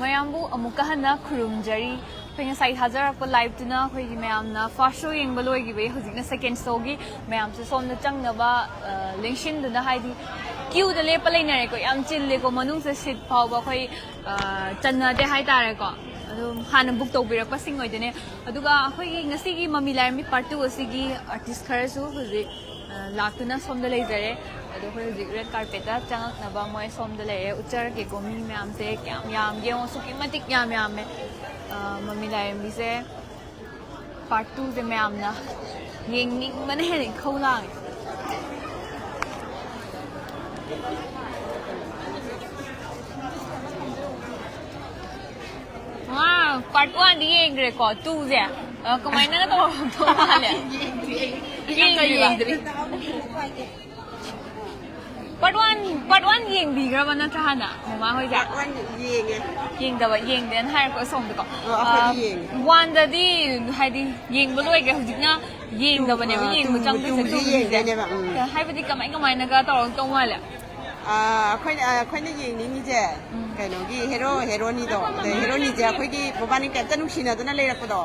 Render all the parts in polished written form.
ꯃꯌꯥꯝꯕꯨ ꯑꯃꯨꯛꯀ ꯍꯟꯅ ꯈꯨꯔꯨꯝꯖꯔꯤ ꯑꯩꯈꯣꯏ ꯉꯁꯥꯏ ꯊꯥꯖꯔꯛꯄ ꯂꯥꯏꯚꯇꯨꯅ ꯑꯩꯈꯣꯏꯒꯤ ꯃꯌꯥꯝꯅ ꯐꯥꯔꯁ ꯁꯣ ꯌꯦꯡꯕ ꯂꯣꯏꯈꯤꯕꯒꯤ ꯍꯧꯖꯤꯛꯅ ꯁꯦꯀꯦꯟ ꯁꯣꯒꯤ ꯃꯌꯥꯝꯁꯨ ꯁꯣꯝꯗ ꯆꯪꯅꯕ ꯂꯦꯡꯁꯤꯟꯗꯨꯅ ꯍꯥꯏꯗꯤ ꯀ꯭ꯌꯨꯗ ꯂꯦꯞꯄ ꯂꯩꯅꯔꯦꯀꯣ ꯌꯥꯝ ꯆꯤꯜꯂꯦꯀꯣ ꯃꯅꯨꯡꯁꯦ ꯁꯤꯠ ꯐꯥꯎꯕ ꯑꯩꯈꯣꯏ ꯆꯟꯅꯗꯦ ꯍꯥꯏꯇꯥꯔꯦꯀꯣ ꯑꯗꯨꯝ ꯍꯥꯟꯅ ꯕꯨꯛ ꯇꯧꯕꯤꯔꯛꯄꯁꯤꯡ ꯑꯣꯏꯗꯣꯏꯅꯦ ꯑꯗꯨꯒ ꯑꯩꯈꯣꯏꯒꯤ ꯉꯁꯤꯒꯤ ꯃꯃꯤ ꯂꯥꯏꯔꯦꯝꯕꯤ ꯄꯥꯔꯠ 2 ꯑꯁꯤꯒꯤ ꯑꯥꯔꯇꯤꯁ ꯈꯔꯁꯨ ꯍꯧꯖꯤꯛ ꯂꯥꯛꯇꯨꯅ ꯁꯣꯝꯗ ꯂꯩꯖꯔꯦ ꯑꯗꯣ ꯑꯩꯈꯣꯏ ꯍꯧꯖꯤꯛ ꯔꯦꯗ ꯀꯥꯔꯄꯦꯠꯇ ꯆꯪꯉꯛꯅꯕ ꯃꯣꯏ ꯁꯣꯝꯗ ꯂꯩꯔꯦ ꯎꯠꯆꯔꯛꯀꯦꯀꯣ ꯃꯤ ꯃꯌꯥꯝꯁꯦ ꯀꯌꯥꯝ ꯌꯥꯝꯒꯦ ꯌꯦꯡꯉꯣ ꯑꯁꯨꯛꯀꯤ ꯃꯇꯤꯛ ꯌꯥꯝꯃꯦ ꯃꯃꯤ ꯂꯥꯏꯔꯦꯝꯕꯤꯁꯦ ꯄꯥꯔꯠ 2ꯁꯦ ꯃꯌꯥꯝꯅ ꯌꯦꯡꯅꯤꯡꯕꯅ ꯍꯦꯟꯅ ꯏꯈꯧ ꯂꯥꯡꯉꯦ ꯄꯥꯔꯠ 1ꯗꯤ ꯌꯦꯡꯈ꯭ꯔꯦꯀꯣ 2ꯁꯦ ꯀꯃꯥꯏꯅꯒ ꯇꯧꯔꯛꯇꯧ ꯃꯥꯜꯂꯦ ꯌꯦꯡꯗ꯭ꯔꯤ ꯄꯥꯔꯠ 1 ꯌꯦꯡꯕꯤꯈ꯭ꯔꯕ ꯅꯠꯇ꯭ꯔꯥ ꯍꯥꯟꯅ ꯃꯃꯥ ꯍꯣꯏꯁꯦ ꯄꯥꯔꯠ 1 ꯌꯦꯡꯗꯦꯅ ꯍꯥꯏꯔꯛꯄ ꯁꯣꯝꯗꯀꯣ ꯑꯩꯈꯣꯏꯗꯤ ꯌꯦꯡꯉꯦ 1ꯗꯗꯤ ꯍꯥꯏꯗꯤ ꯌꯦꯡꯕ ꯂꯣꯏꯈ꯭ꯔꯦ ꯍꯧꯖꯤꯛꯅ ꯌꯦꯡꯗꯕꯅꯦꯕ ꯌꯦꯡꯕ ꯆꯪꯗꯣꯏꯁꯦ ꯍꯥꯏꯕꯗꯤ ꯀꯃꯥꯏꯅꯒ ꯇꯧꯔꯛꯇꯧ ꯃꯥꯜꯂꯦ ꯑꯩꯈꯣꯏꯅ ꯌꯦꯡꯅꯤꯡꯉꯤꯁꯦ ꯀꯩꯅꯣꯒꯤ ꯍꯦꯔꯣꯅꯤꯗꯣ ꯑꯗ ꯍꯦꯔꯣꯅꯤꯁꯦ ꯑꯩꯈꯣꯏꯒꯤ ꯃꯕꯥꯅꯤ ꯀꯩꯝꯇ ꯅꯨꯡꯁꯤꯅꯗꯅ ꯂꯩꯔꯛꯄꯗꯣ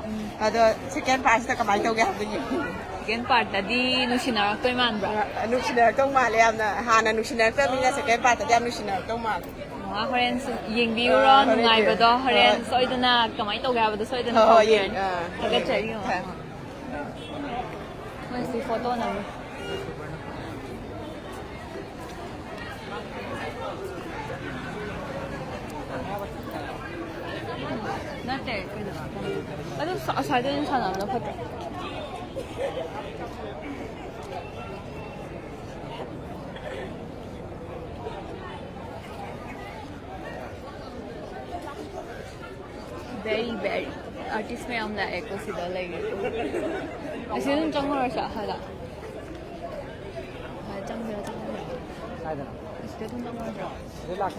ꯑꯗꯣ ꯁꯦꯀꯦꯟ ꯄꯥꯔꯠꯁꯤꯗ ꯀꯃꯥꯏꯅ ꯇꯧꯒꯦ ꯍꯥꯏꯕꯗꯨ ꯌꯦꯡꯉꯤ ꯁꯦꯀꯦꯟ ꯄꯥꯔꯠꯇꯗꯤ ꯅꯨꯡꯁꯤꯅꯔꯛꯇꯣꯏ ꯃꯥꯟꯕ꯭ꯔꯥ ꯅꯨꯡꯁꯤꯅꯔꯛꯇꯧ ꯃꯥꯜꯂꯦ ꯌꯥꯝꯅ ꯍꯥꯟꯅ ꯅꯨꯡꯁꯤꯅꯔꯛꯇꯕꯅꯤꯅ ꯁꯦꯀꯦꯟ ꯄꯥꯔꯠꯇꯗꯤ ꯌꯥꯝ ꯅꯨꯡꯁꯤꯅꯔꯛꯇꯧ ꯃꯥꯜꯂꯦ ꯍꯣꯔꯦꯟ ꯌꯦꯡꯕꯤꯌꯨꯔꯣ ꯅꯨꯡꯉꯥꯏꯕꯗꯣ ꯍꯣꯔꯦꯟ ꯁꯣꯏꯗꯅ ꯀꯃꯥꯏꯅ ꯇꯧꯒꯦ ꯍꯥꯏꯕꯗꯣ ꯁꯣꯏꯗꯅ ꯐꯥꯎꯕꯤꯔꯅꯤ ꯊꯥꯒꯠꯆꯔꯤ ꯃꯣꯏꯁꯤ ꯐꯣꯇꯣ ꯅꯝꯃꯤ ꯅꯠꯇꯦ ꯑꯗꯨ ꯑꯁ꯭ꯋꯥꯏꯗ ꯑꯣꯏꯅ ꯁꯥꯟꯅꯕꯅ ꯐꯠꯇ꯭ꯔꯣ very artist mayam laeko sida lagi asi dum changmara hada changmara saida asi dum changmara relax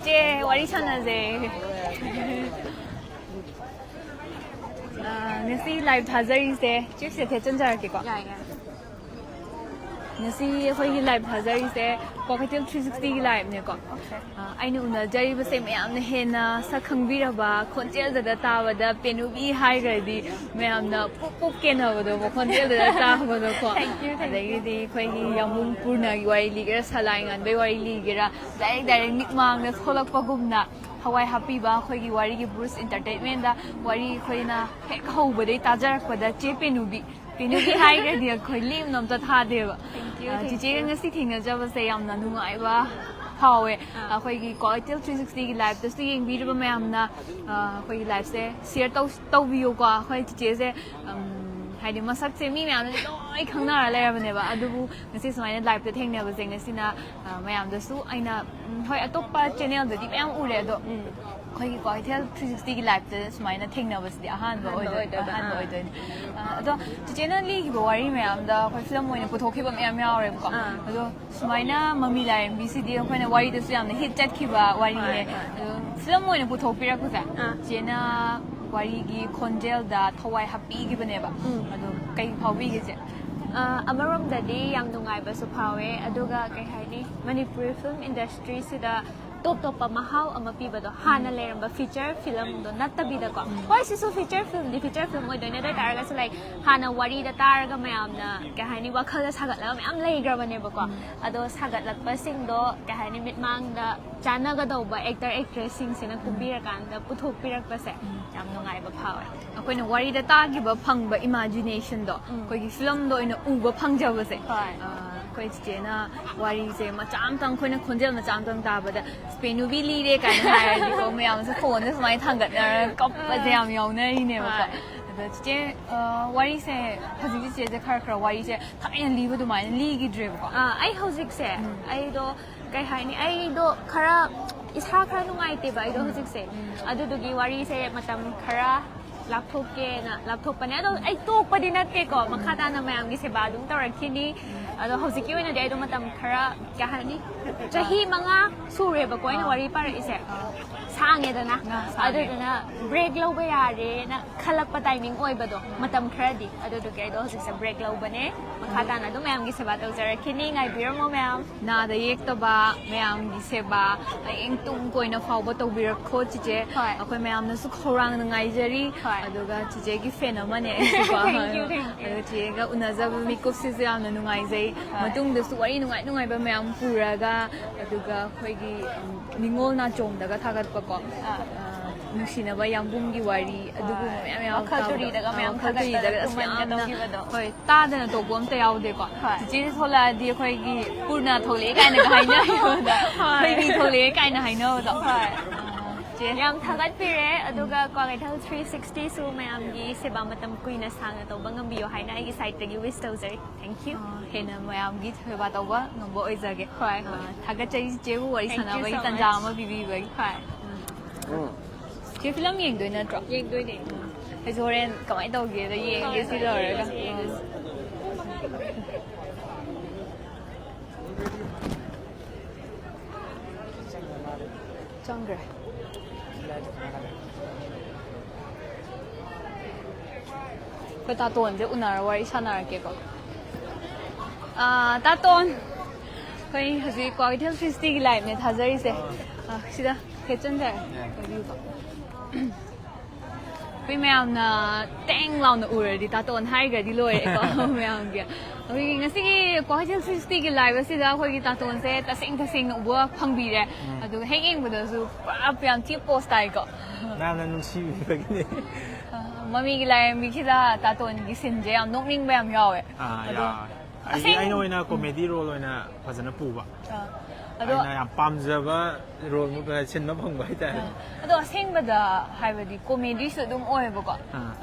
제 와리 사나제 ngasi live thazari se chip se the chanjar ke ko ngasi khoi gi live thazari se Cocktail 360 gi live ne ko aina una jari ba se mayam ne hena sa khangbi ra ba khonjel da ta ba da penubi hai ga di mayam na pop ke na ba do khonjel da ta ba do ko adagi di khoi gi yamung purna gi wai li ga salai ngan be wai li ga direct nikmang na tholak pa gumna Hawaii happy ba khoi gi wari gi Bruce Entertainment da wari khoi na hek hau ba dei tajarak pa da che penubi hai ga di khoi lim nom ta tha de ba ji je ga si thing na ja ba se yam na nu ngai ba hawe khoi gi Cocktail 360 gi live ta si yeng bi ba mayam na khoi gi live se share tau video ko khoi ji je se haidi masak se mi mayam na loi khangna ra le ba ne ba adubu ngasi sumaina live ta theng ne ba jeng ngasi na mayam da su aina hoi atoppa channel da di mayam ure do khoi gi Cocktail 360 gi live ta sumaina theng na ba si ahan ba oi do ado chena li gi wari mayam da khoi film oina puthok ba mayam yaw re ko ado sumaina mami lairembi si di khoi na wari da su yam hit chat ki ba wari ne film oina puthok pira ku sa chena wari gi khonjel da thawai happy gi bane ba ado kai phawbi gi je ꯑꯃꯔꯣꯝꯗꯗꯤ ꯌꯥꯝ ꯅꯨꯡꯉꯥꯏꯕꯁꯨ ꯐꯥꯎꯋꯦ ꯑꯗꯨꯒ ꯀꯩ ꯍꯥꯏꯅꯤ Manipuri film ꯏꯟꯗꯁꯇ꯭ꯔꯤꯁꯤꯗ ꯇꯣꯞ ꯇꯣꯞꯄ ꯃꯍꯥꯎ ꯑꯃ ꯄꯤꯕꯗꯣ ꯍꯥꯟꯅ ꯂꯩꯔꯝꯕ ꯐꯤꯆꯔ ꯐꯤꯂꯝꯗꯣ ꯅꯠꯇꯕꯤꯗꯀꯣ ꯍꯣꯏ ꯁꯤꯁꯨ ꯐꯤꯆꯔ ꯐꯤꯂꯝ ꯑꯣꯏꯗꯣꯏꯅꯦ ꯑꯗꯨ ꯑꯣꯏꯇꯥꯔꯒꯁꯨ ꯂꯥꯏꯛ ꯍꯥꯟꯅ ꯋꯥꯔꯤꯗ ꯇꯥꯔꯒ ꯃꯌꯥꯝꯅ ꯀꯩ ꯍꯥꯏꯅꯤ ꯋꯥꯈꯜꯗ ꯁꯥꯒꯠꯂꯒ ꯃꯌꯥꯝ ꯂꯩꯈ꯭ꯔꯕꯅꯦꯕꯀꯣ ꯑꯗꯣ ꯁꯥꯒꯠꯂꯛꯄꯁꯤꯡꯗꯣ ꯀꯩ ꯍꯥꯏꯅꯤ ꯃꯤꯠꯃꯥꯡꯗ ꯆꯥꯟꯅꯒꯗꯧꯕ ꯑꯦꯛꯇꯔ ꯑꯦꯛꯇ꯭ꯔꯦꯁꯁꯤꯡꯁꯤꯅ ꯀꯨꯝꯕꯤꯔꯀꯥꯟꯗ ꯄꯨꯊꯣꯛꯄꯤꯔꯛꯄꯁꯦ ꯌꯥꯝ ꯅꯨꯡꯉꯥꯏꯕ ꯐꯥꯎꯋꯦ ꯑꯩꯈꯣꯏꯅ ꯋꯥꯔꯤꯗ ꯇꯥꯈꯤꯕ ꯐꯪꯕ ꯏꯃꯥꯖꯤꯅꯦꯁꯟꯗꯣ ꯑꯩꯈꯣꯏꯒꯤ ꯐꯤꯂꯝꯗ ꯑꯣꯏꯅ ꯎꯕ ꯐꯪꯖꯕꯁꯦ ꯑꯩꯈꯣꯏ ꯆꯤꯆꯦꯅ ꯋꯥꯔꯤꯁꯦ ꯃꯆꯥ ꯑꯃꯇꯪ ꯑꯩꯈꯣꯏꯅ ꯈꯣꯟꯖꯦꯜ ꯃꯆꯥ ꯑꯃꯇꯪ ꯇꯥꯕꯗ ꯄꯦꯅꯨꯕꯤ ꯂꯤꯔꯦ ꯀꯥꯏꯅ ꯍꯥꯏꯔꯗꯤꯀꯣ ꯃꯌꯥꯝꯁꯦ ꯐꯣꯟꯗ ꯁꯨꯃꯥꯏꯅ ꯊꯥꯡꯒꯠꯅꯔꯒ ꯀꯞꯄꯁꯦ ꯌꯥꯝ ꯌꯥꯎꯅꯔꯤꯅꯦꯕꯀꯣ ꯆꯦ ꯋꯥꯔꯤꯁꯦ ꯍꯧꯖꯤꯛꯀꯤ ꯆꯦꯁꯦ ꯈꯔ ꯋꯥꯔꯤꯁꯦ ꯊꯥꯏꯅ ꯂꯤꯕ ꯑꯗꯨꯃꯥꯏꯅ ꯂꯤꯒꯤꯗ꯭ꯔꯦꯕꯀꯣ ꯑꯩ ꯍꯧꯖꯤꯛꯁꯦ ꯑꯩꯗꯣ ꯀꯩ ꯍꯥꯏꯅꯤ ꯑꯩꯗꯣ ꯈꯔ ꯏꯁꯥ ꯈꯔ ꯅꯨꯡꯉꯥꯏꯇꯦꯕ ꯑꯩꯗꯣ ꯍꯧꯖꯤꯛꯁꯦ ꯑꯗꯨꯗꯨꯒꯤ ꯋꯥꯔꯤꯁꯦ ꯃꯇꯝ ꯈꯔ ꯂꯥꯞꯊꯣꯛꯄꯅꯦ ꯑꯗꯣ ꯑꯩ ꯇꯣꯛꯄꯗꯤ ꯅꯠꯇꯦꯀꯣ ꯃꯈꯥ ꯇꯥꯅ ꯃꯌꯥꯝꯒꯤ ꯁꯦꯕꯥ ꯑꯗꯨꯝ ꯇꯧꯔꯛꯈꯤꯅꯤ ꯑꯗꯣ ꯍꯧꯖꯤꯛꯀꯤ ꯑꯣꯏꯅꯗꯤ ꯑꯩꯗꯣ ꯃꯇꯝ ꯈꯔ ꯀꯩ ꯍꯥꯏꯅꯤ ꯆꯍꯤ 5 ꯁꯨꯔꯦꯕꯀꯣ ꯑꯩꯅ ꯋꯥꯔꯤ ꯄꯥꯔꯛꯏꯁꯦ ꯁꯥꯡꯉꯦꯗꯅ ꯑꯗꯨꯗꯨꯅ ꯕ꯭ꯔꯦꯛ ꯂꯧꯕ ꯌꯥꯔꯦꯅ ꯈꯜꯂꯛꯄ ꯇꯥꯏꯃꯤꯡ ꯑꯣꯏꯕꯗꯣ ꯃꯇꯝ ꯈꯔꯗꯤ ꯑꯗꯨꯗꯨꯒꯤ ꯑꯩꯗꯣ ꯍꯧꯖꯤꯛꯁꯦ ꯕ꯭ꯔꯦꯛ ꯂꯧꯕꯅꯦ ꯃꯈꯥ ꯇꯥꯅ ꯑꯗꯨꯝ ꯃꯌꯥꯝꯒꯤ ꯁꯦꯕꯥ ꯇꯧꯖꯔꯛꯈꯤꯅꯤ ꯉꯥꯏꯕꯤꯔꯝꯃꯣ ꯃꯌꯥꯝ ꯅꯥꯗ ꯌꯦꯛꯇꯕ ꯃꯌꯥꯝꯒꯤ ꯁꯦꯕꯥ ꯍꯌꯦꯡ ꯇꯨꯡ ꯀꯣꯏꯅ ꯐꯥꯎꯕ ꯇꯧꯕꯤꯔꯛꯈꯣ ꯆꯤꯆꯦ ꯍꯣꯏ ꯑꯩꯈꯣꯏ ꯃꯌꯥꯝꯅꯁꯨ ꯈꯧꯔꯥꯡꯅ ꯉꯥꯏꯖꯔꯤ ꯍꯣꯏ ꯑꯗꯨꯒ ꯆꯤꯆꯦꯒꯤ ꯐꯦꯟ ꯑꯃꯅꯦ ꯑꯩꯁꯨꯀꯣ Thank you. ꯑꯗꯨꯒ ꯆꯤꯆꯦꯒ ꯎꯅꯖꯕ ꯃꯤꯀꯨꯞꯁꯤꯁꯨ ꯌꯥꯝꯅ ꯅꯨꯡꯉꯥꯏꯖꯩ ꯃꯇꯨꯡꯗꯁꯨ ꯋꯥꯔꯤ ꯅꯨꯡꯉꯥꯏꯕ ꯃꯌꯥꯝ ꯄꯨꯔꯒ ꯑꯗꯨꯒ ꯑꯩꯈꯣꯏꯒꯤ ꯅꯤꯉꯣꯜ ꯅꯥꯆꯣꯝꯗꯒ ꯊꯥꯒꯠꯄꯀꯣ ꯅꯨꯡꯁꯤꯅꯕ ꯌꯥꯝꯕꯨꯡꯒꯤ ꯋꯥꯔꯤ ꯑꯗꯨꯒꯨꯝꯕ ꯃꯌꯥꯝ ꯋꯥꯈꯜ ꯇꯨꯔꯤꯗꯒ ꯃꯌꯥꯝ ꯇꯨꯔꯤꯗꯒ ꯑꯁ ꯊꯥꯒꯠꯄꯗ ꯌꯥꯝꯅ ꯇꯧꯈꯤꯕꯗꯣ. ꯍꯣꯏ ꯇꯥꯗꯅ ꯇꯧꯕ ꯑꯝꯇ ꯌꯥꯎꯗꯦꯀꯣ ꯍꯣꯏ. ꯆꯤꯆꯦꯁꯤ ꯊꯣꯛꯂꯛꯑꯗꯤ ꯑꯩꯈꯣꯏꯒꯤ ꯄꯨꯔꯅ ꯊꯣꯛꯂꯛꯑꯦ ꯀꯥꯏꯅꯒ ꯍꯥꯏꯅꯕꯗ ꯊꯣꯏꯕꯤ ꯊꯣꯛꯂꯛꯑꯦ ꯀꯥꯏꯅ ꯍꯥꯏꯅꯕꯗꯣ ꯍꯣꯏ ꯆꯦ ꯌꯥꯝ ꯊꯥꯒꯠꯄꯤꯔꯦ ꯑꯗꯨꯒ ꯀ꯭ꯋꯥꯀꯩꯊꯦꯜ 360ꯁꯨ ꯃꯌꯥꯝꯒꯤ ꯁꯦꯕꯥ ꯃꯇꯝ ꯀꯨꯏꯅ ꯁꯥꯡꯅ ꯇꯧꯕ ꯉꯝꯕꯤꯌꯨ ꯍꯥꯏꯅ ꯑꯩꯒꯤ ꯁꯥꯏꯠꯇꯒꯤ ꯋꯤꯁ ꯇꯧꯖꯔꯤ ꯊꯦꯡꯛ ꯌꯨ ꯍꯦꯟꯅ ꯃꯌꯥꯝꯒꯤ ꯁꯦꯕꯥ ꯇꯧꯕ ꯉꯝꯕ ꯑꯣꯏꯖꯒꯦ ꯍꯣꯏ ꯊꯥꯒꯠꯆꯔꯤ ꯆꯦꯕꯨ ꯋꯥꯔꯤ Thank you ꯁꯥꯟꯅꯕꯒꯤ so ꯇꯥꯟꯖꯥ much. ꯑꯃ ꯄꯤꯕꯤꯕꯒꯤ ꯍꯣꯏ ꯆꯦ ꯐꯤꯂꯝ ꯌꯦꯡꯗꯣꯏ ꯅꯠꯇ꯭ꯔꯣ ꯌꯦꯡꯗꯣꯏꯅꯦ ꯑꯩꯁꯨ ꯍꯣꯔꯦꯟ ꯀꯃꯥꯏꯅ ꯇꯧꯒꯦꯗ ꯌꯦꯡꯒꯦ ꯁꯤ ꯂꯣꯏꯔꯒ ꯆꯪꯈ꯭ꯔꯦ ꯑꯩꯈꯣꯏ ꯇꯥꯇꯣꯟꯁꯦ ꯎꯅꯔ ꯋꯥꯔꯤ ꯁꯥꯟꯅꯔꯛꯀꯦꯀꯣ ꯇꯥꯇꯣꯟ ꯑꯩꯈꯣꯏ ꯍꯧꯖꯤꯛ ꯀ꯭ꯋꯥꯀꯩꯊꯦꯜ 360ꯒꯤ ꯂꯥꯏꯞꯅꯦ ꯊꯥꯖꯔꯤꯁꯦ ꯁꯤꯗ ꯊꯦꯠꯆꯟꯖꯔꯦ ꯑꯣꯏꯕꯤꯌꯨꯀꯣ ꯑꯩꯈꯣꯏ ꯃꯌꯥꯝꯅ ꯇꯦꯡ ꯂꯥꯎꯅ ꯎꯔꯗꯤ ꯇꯥꯇꯣꯟ ꯍꯥꯏꯈ꯭ꯔꯗꯤ ꯂꯣꯏꯔꯦꯀꯣ ꯃꯌꯥꯝꯒꯤ ꯑꯩꯈꯣꯏꯒꯤ ꯉꯁꯤꯒꯤ ꯀ꯭ꯋꯥꯀꯩꯊꯦꯜ 360ꯒꯤ ꯂꯥꯏቭ ꯑꯁꯤꯗ ꯑꯩꯈꯣꯏꯒꯤ ꯇꯥꯇꯣꯟꯁꯦ ꯇꯁꯦꯡꯅ ꯎꯕ ꯐꯪꯕꯤꯔꯦ ꯑꯗꯨꯒ ꯍꯦꯛ ꯌꯦꯡꯕꯗꯁꯨ ꯄꯨꯔꯥ ꯌꯥꯝ ꯊꯤ ꯄꯣꯁ ꯇꯥꯏꯀꯣ ꯌꯥꯝꯅ ꯅꯨꯡꯁꯤꯕꯤꯕꯒꯤꯅꯦ ꯃꯃꯤꯒꯤ ꯂꯥꯏꯔꯦꯝꯕꯤꯁꯤꯗ ꯇꯥꯇꯣꯟꯒꯤ ꯁꯤꯟꯁꯦ ꯌꯥꯝ ꯅꯣꯛꯅꯤꯡꯕ ꯌꯥꯝ ꯌꯥꯎꯋꯦ ꯑꯩꯅ ꯑꯣꯏꯅ ꯀꯣꯃꯦꯗꯤ ꯔꯣꯜ ꯑꯣꯏꯅ ꯐꯖꯅ ꯄꯨꯕ ꯑꯗꯣ ꯑꯩꯅ ꯌꯥꯝ ꯄꯥꯝꯖꯕ ꯔꯣꯜ ꯁꯤꯟꯕ ꯐꯪꯕ ꯍꯥꯏꯇꯥꯔꯦ ꯑꯗꯣ ꯑꯁꯦꯡꯕꯗ ꯍꯥꯏꯕꯗꯤ ꯀꯣꯃꯦꯗꯤꯁꯨ ꯑꯗꯨꯝ ꯑꯣꯏꯌꯦꯕꯀꯣ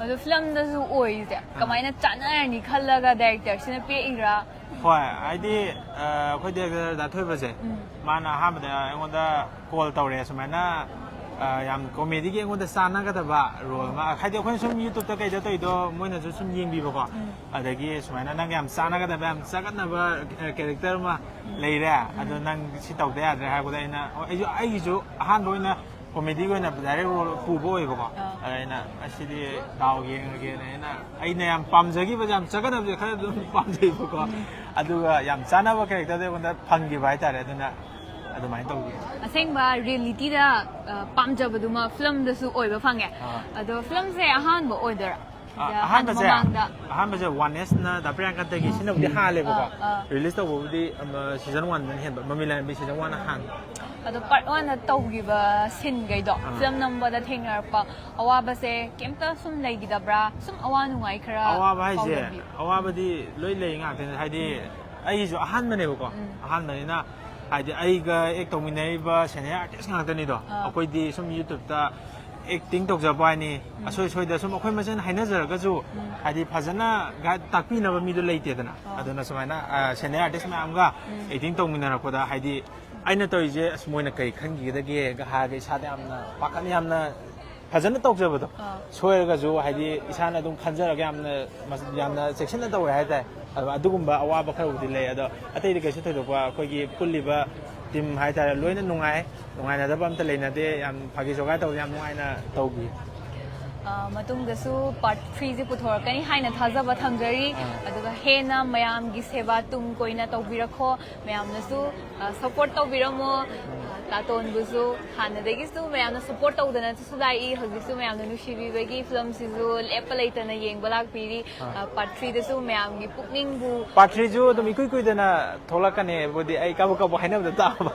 ꯑꯗꯣ ꯐꯤꯂꯝꯗꯁꯨ ꯑꯣꯏꯔꯤꯁꯦ ꯀꯃꯥꯏꯅ ꯆꯥꯟꯅꯔꯅꯤ ꯈꯜꯂꯒ ꯗꯥꯏꯔꯦꯛꯇꯔꯁꯤꯅ ꯄꯤꯔꯛꯏꯔꯥ ꯍꯣꯏ ꯍꯥꯏꯗꯤ ꯑꯩꯈꯣꯏ ꯗꯥꯏꯔꯦꯛꯇꯔ ꯗꯥꯊꯣꯏꯕꯁꯦ ꯃꯥꯅ ꯑꯍꯥꯟꯕꯗ ꯑꯩꯉꯣꯟꯗ ꯀꯣꯜ ꯇꯧꯔꯛꯑꯦ ꯁꯨꯃꯥꯏꯅ ꯌꯥꯝ ꯀꯣꯃꯦꯗꯤꯒꯤ ꯑꯩꯉꯣꯟꯗ ꯆꯥꯟꯅꯒꯗꯕ ꯔꯣꯜ ꯑꯃ ꯍꯥꯏꯗꯤ ꯑꯩꯈꯣꯏꯅ ꯁꯨꯝ ꯌꯨꯇꯨꯕꯇ ꯀꯩꯗ ꯇꯧꯔꯤꯗꯣ ꯃꯣꯏꯅꯁꯨ ꯁꯨꯝ ꯌꯦꯡꯕꯤꯕꯀꯣ ꯑꯗꯒꯤ ꯁꯨꯃꯥꯏꯅ ꯅꯪ ꯌꯥꯝ ꯆꯥꯟꯅꯒꯗꯕ ꯌꯥꯝ ꯆꯥꯒꯠꯅꯕ ꯀꯦꯔꯦꯛꯇꯔ ꯑꯃ ꯂꯩꯔꯦ ꯑꯗꯣ ꯅꯪ ꯁꯤ ꯇꯧꯗ ꯌꯥꯗ꯭ꯔꯦ ꯍꯥꯏꯕꯗ ꯑꯩꯒꯤꯁꯨ ꯑꯍꯥꯟꯕ ꯑꯣꯏꯅ ꯀꯣꯃꯦꯗꯤꯒꯤ ꯑꯣꯏꯅ ꯗꯥꯏꯔꯦꯛ ꯔꯣꯜ ꯄꯨꯕ ꯑꯣꯏꯕꯀꯣ ꯑꯗ ꯑꯩꯅ ꯑꯁꯤꯗꯤ ꯗꯥꯎ ꯌꯦꯡꯉꯒꯦꯅ ꯑꯩꯅ ꯌꯥꯝ ꯄꯥꯝꯖꯈꯤꯕ ꯌꯥꯝ ꯆꯥꯒꯠꯅꯕꯁꯦ ꯈꯔ ꯑꯗꯨꯝ ꯄꯥꯝꯖꯩꯕꯀꯣ ꯑꯗꯨꯒ ꯌꯥꯝ ꯆꯥꯅꯕ ꯀꯦꯔꯦꯛꯇꯔꯗꯣ ꯑꯩꯉꯣꯟꯗ ꯐꯪꯈꯤꯕ ꯍꯥꯏꯇꯥꯔꯦ ꯑꯗꯨꯅ ꯑꯗꯨꯃꯥꯏꯅ ꯇꯧꯈꯤ ꯑꯁꯦꯡꯕ ꯔꯤꯌꯦꯂꯤꯇꯤꯗ ꯄꯥꯝꯖꯕꯗꯨꯃ ꯐꯤꯂꯝꯗꯁꯨ ꯑꯣꯏꯕ ꯐꯪꯉꯦ ꯑꯗꯣ ꯐꯤꯂꯝꯁꯦ ꯑꯍꯥꯟꯕ ꯑꯣꯏꯗꯣꯏꯔꯥ ꯑꯍꯥꯟꯕꯁꯦ 1S나 ꯗꯥꯄ꯭ꯔꯤꯌꯥꯡꯀꯟꯇꯒꯤ ꯁꯤꯅꯕꯨꯗꯤ ꯍꯥꯜꯂꯦꯕꯀꯣ ꯔꯤꯂꯤꯁ ꯇꯧꯕꯕꯨꯗꯤ ꯁꯤꯖꯟ 1ꯗꯅ ꯍꯦꯟꯕ ꯃꯃꯤ ꯂꯥꯏꯔꯦꯝꯕꯤ ꯁꯤꯖꯟ 1ꯅ ꯍꯥꯟꯕ ꯑꯗꯣ ꯄꯥꯔꯠ 1ꯗ ꯇꯧꯈꯤꯕ ꯁꯤꯟꯈꯩꯗꯣ ꯐꯤꯂꯝ ꯅꯝꯕꯗ ꯊꯦꯡꯅꯔꯛꯄ ꯑꯋꯥꯕꯁꯦ ꯀꯩꯝꯇ ꯁꯨꯝ ꯂꯩꯈꯤꯗꯕ꯭ꯔꯥ ꯁꯨꯝ ꯑꯋꯥ ꯅꯨꯡꯉꯥꯏ ꯈꯔ ꯑꯋꯥꯕ ꯍꯥꯏꯁꯦ ꯑꯋꯥꯕꯗꯤ ꯂꯣꯏ ꯂꯩ ꯉꯥꯛꯇꯅꯦ ꯍꯥꯏꯗꯤ ꯑꯩꯒꯤꯁꯨ ꯑꯍꯥꯟꯕꯅꯦꯕꯀꯣ ꯑꯍꯥꯟꯕꯅꯤꯅ ꯍꯥꯏꯗꯤ ꯑꯩꯒ ꯑꯦꯛ ꯇꯧꯃꯤꯟꯅꯔꯤꯕ ꯁꯦꯅꯤꯌꯔ ꯑꯥꯔꯇꯤꯁ ꯉꯥꯛꯇꯅꯤꯗꯣ ꯑꯩꯈꯣꯏꯗꯤ ꯁꯨꯝ ꯌꯨꯇꯨꯕꯇ ꯑꯦꯛꯇꯤꯡ ꯇꯧꯖꯕ ꯍꯥꯏꯅꯤ ꯑꯁꯣꯏ ꯁꯣꯏꯗ ꯁꯨꯝ ꯑꯩꯈꯣꯏ ꯃꯁꯦꯟ ꯍꯥꯏꯅꯖꯔꯒꯁꯨ ꯍꯥꯏꯗꯤ ꯐꯖꯅ ꯇꯥꯛꯄꯤꯅꯕ ꯃꯤꯗꯨ ꯂꯩꯇꯦꯗꯅ ꯑꯗꯨꯅ ꯁꯨꯃꯥꯏꯅ ꯁꯦꯅꯤꯌꯔ ꯑꯥꯔꯇꯤꯁ ꯃꯌꯥꯝꯒ ꯑꯦꯛꯇꯤꯡ ꯇꯧꯃꯤꯟꯅꯔꯛꯄꯗ ꯍꯥꯏꯗꯤ ꯑꯩꯅ ꯇꯧꯔꯤꯁꯦ ꯑꯁ ꯃꯣꯏꯅ ꯀꯔꯤ ꯈꯟꯈꯤꯒꯗꯒꯦꯒ ꯍꯥꯏꯔꯒ ꯏꯁꯥꯗ ꯌꯥꯝꯅ ꯄꯥꯈꯠ ꯌꯥꯝꯅ ꯐꯖꯅ ꯇꯧꯖꯕꯗꯣ ꯁꯣꯏꯔꯒꯁꯨ ꯍꯥꯏꯗꯤ ꯏꯁꯥꯅ ꯑꯗꯨꯝ ꯈꯟꯖꯔꯒ ꯌꯥꯝꯅ ꯆꯦꯛꯁꯤꯟꯅ ꯇꯧꯋꯦ ꯍꯥꯏꯇꯥꯔꯦ ꯑꯗꯨꯒꯨꯝꯕ ꯑꯋꯥꯕ ꯈꯔꯕꯨꯗꯤ ꯂꯩ ꯑꯗꯣ ꯑꯇꯩꯗꯤ ꯀꯩꯁꯨ ꯊꯣꯏꯗꯣꯛꯄ ꯑꯩꯈꯣꯏꯒꯤ ꯄꯨꯜꯂꯤꯕ ꯇꯤꯝ ꯍꯥꯏꯇꯥꯔꯦ ꯂꯣꯏꯅ ꯅꯨꯡꯉꯥꯏꯅꯗꯕ ꯑꯝꯇ ꯂꯩꯅꯗꯦ ꯌꯥꯝ ꯐꯥꯒꯤ ꯖꯣꯒꯥꯏ ꯇꯧꯕꯗ ꯌꯥꯝ ꯅꯨꯡꯉꯥꯏꯅ ꯇꯧꯈꯤ ꯃꯇꯨꯡꯗꯁꯨ ꯄꯥꯔꯠ 3ꯁꯦ ꯄꯨꯊꯣꯔꯛꯀꯅꯤ ꯍꯥꯏꯅ ꯊꯥꯖꯕ ꯊꯝꯖꯔꯤ ꯑꯗꯨꯒ ꯍꯦꯟꯅ ꯃꯌꯥꯝꯒꯤ ꯁꯦꯕꯥ ꯇꯨꯡ ꯀꯣꯏꯅ ꯇꯧꯕꯤꯔꯛꯈꯣ ꯃꯌꯥꯝꯅꯁꯨ ꯁꯞꯄꯣꯔꯠ ꯇꯧꯕꯤꯔꯝꯃꯣ ꯇꯥꯇꯣꯟꯕꯨꯁꯨ ꯍꯥꯟꯅꯗꯒꯤꯁꯨ ꯃꯌꯥꯝꯅ ꯁꯞꯄꯣꯔꯠ ꯇꯧꯗꯅꯁꯨ ꯂꯥꯛꯏ ꯍꯧꯖꯤꯛꯁꯨ ꯃꯌꯥꯝꯅ ꯅꯨꯡꯁꯤꯕꯤꯕꯒꯤ ꯐꯤꯂꯝꯁꯤꯁꯨ ꯂꯦꯞꯄ ꯂꯩꯇꯅ ꯌꯦꯡꯕ ꯂꯥꯛꯄꯤꯔꯤ ꯄꯥꯔꯠ 3ꯗꯁꯨ ꯃꯌꯥꯝꯒꯤ ꯄꯨꯛꯅꯤꯡꯕꯨ ꯄꯥꯔꯠ 3ꯁꯨ ꯑꯗꯨꯝ ꯏꯀꯨꯏ ꯀꯨꯏꯗꯅ ꯊꯣꯛꯂꯛꯀꯅꯤꯕꯨꯗꯤ ꯑꯩ ꯀꯕꯛ ꯍꯥꯏꯅꯕꯗ ꯇꯥꯕ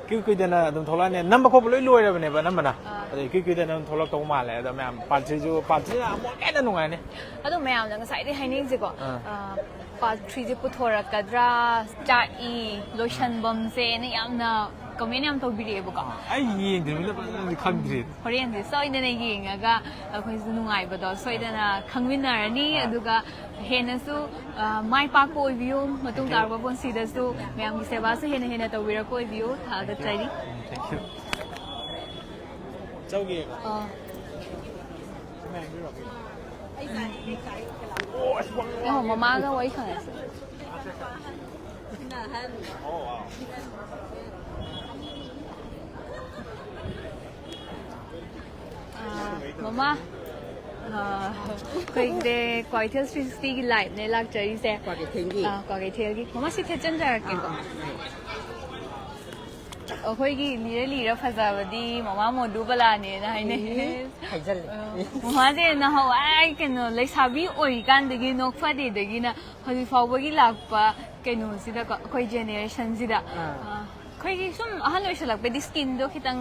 ꯏꯀꯨꯏ ꯀꯨꯏꯗꯅ ꯑꯗꯨꯝ ꯊꯣꯛꯂꯛꯑꯅꯤ ꯅꯝꯕ ꯈꯣꯠꯄ ꯂꯣꯏ ꯂꯣꯏꯔꯕꯅꯦꯕ ꯑꯅꯝꯕꯅ ꯑꯗꯣ ꯏꯀꯨꯏ ꯀꯨꯏꯗꯅ ꯑꯗꯨꯝ ꯊꯣꯛꯂꯛꯇꯧ ꯃꯥꯜꯂꯦ ꯑꯗꯣ ꯃꯌꯥꯝ ꯄꯥꯔꯠ 3 ꯑꯃꯨꯛ ꯍꯦꯟꯅ ꯅꯨꯡꯉꯥꯏꯅꯤ ꯑꯗꯣ ꯃꯌꯥꯝꯅ ꯉꯁꯥꯏꯗꯩ ꯍꯥꯏꯅꯤꯡꯁꯦꯀꯣ ꯄꯥꯔꯠ 3ꯁꯦ ꯄꯨꯊꯣꯔꯛꯀꯗ꯭ꯔꯥ ꯆꯥꯛꯏ ꯂꯣꯏꯁꯟꯐꯝꯁꯦꯅ ꯌꯥꯝꯅ comment ยามตัวบิเรบุก ไอ้ยิงเดี๋ยวมันคันดิ ဟိုရင်ဒီဆိုင်းနေကြီးငါကခွင့်စနူငိုင်ဘတော့ဆိုင်းတဲ့ခံဝင်းနာနီအဒုကဟဲနဆူမိုင်ပါကိုဗီယိုမတုံတာဘပွန်စီဒဆူမြန်မီဆေဘာစဟဲနဟဲနတော့ဝီရကိုဗီယိုဟာတဲ့တိုင်ဒီ thank you ကျောက်ကြီး အော် မှန်ပြီးတော့ပြီ အော်မမကဝိုင်းခံရစ မမခွေတဲ့ quite street live နဲ့လောက်ကြရေးစဲ กว่าจะทิ้งกี่ ကွာကေသေးကြီးမမရှိတဲ့ကျန်ကြရကင်ကောအခုကြီးလီရဖတ်စားပါဒီမမမဒူပလာနေနိုင်နေ ใครจะเลย မမတဲ့နော်အိုင်ကနော်လေစာဘီအိုရီကန်တကြီးနော်ဖတ်တဲ့တကြီးနာဟိုဒီဖော်ဝကြီးလောက်ပါကဲနော်စီတော့ခွေ generation စီတာခွေကြီးစွမ်းအဟန်လို့ရှလောက်ပဲဒီ skin တို့ခိတန်